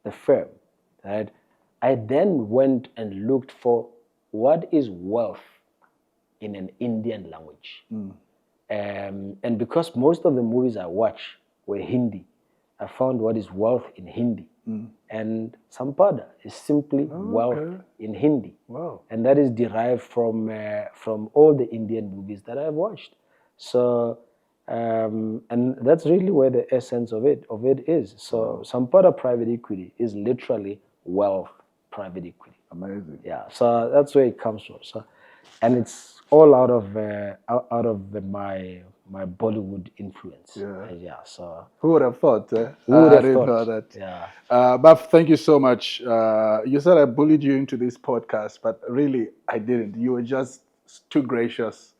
the firm, right, I then went and looked for what is wealth in an Indian language. And because most of the movies I watch were Hindi, I found what is wealth in Hindi. And Sampada is simply wealth in Hindi. Wow. And that is derived from all the Indian movies that I've watched. So, and that's really where the essence of it is. So Sampada Private Equity is literally wealth private equity. Amazing. Yeah, so that's where it comes from. So, and it's all out of my Bollywood influence. Yeah. So who would have thought? Who would have I didn't thought? know that. Yeah. Baf, thank you so much. You said I bullied you into this podcast, but really I didn't. You were just too gracious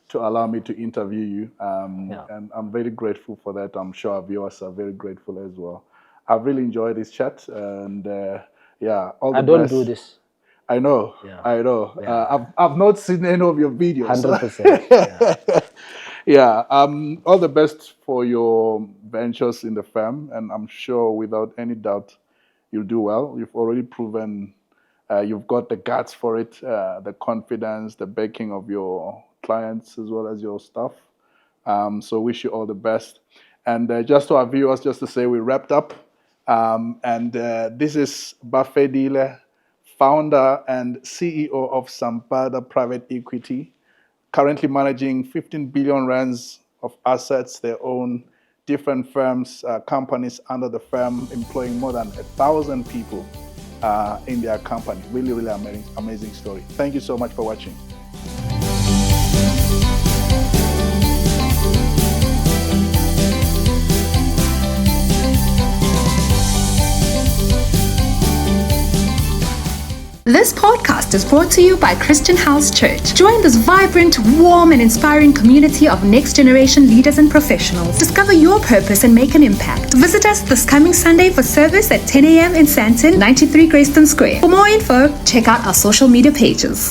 to allow me to interview you, and I'm very grateful for that. I'm sure our viewers are very grateful as well. I've really enjoyed this chat, and all the I don't best. do this. I know. Yeah. I know. Yeah. I've not seen any of your videos. 100%. Yeah. All the best for your ventures in the firm, and I'm sure without any doubt you'll do well. You've already proven you've got the guts for it, the confidence, the backing of your clients as well as your staff. So wish you all the best. And just to our viewers, just to say we wrapped up. And this is Bafedile, founder and CEO of Sampada Private Equity, currently managing 15 billion rands of assets. They own different firms, companies under the firm, employing more than 1,000 people in their company. Really, really amazing story. Thank you so much for watching. This podcast is brought to you by Christian House Church. Join this vibrant, warm, and inspiring community of next-generation leaders and professionals. Discover your purpose and make an impact. Visit us this coming Sunday for service at 10 a.m. in Santon, 93 Greyston Square. For more info, check out our social media pages.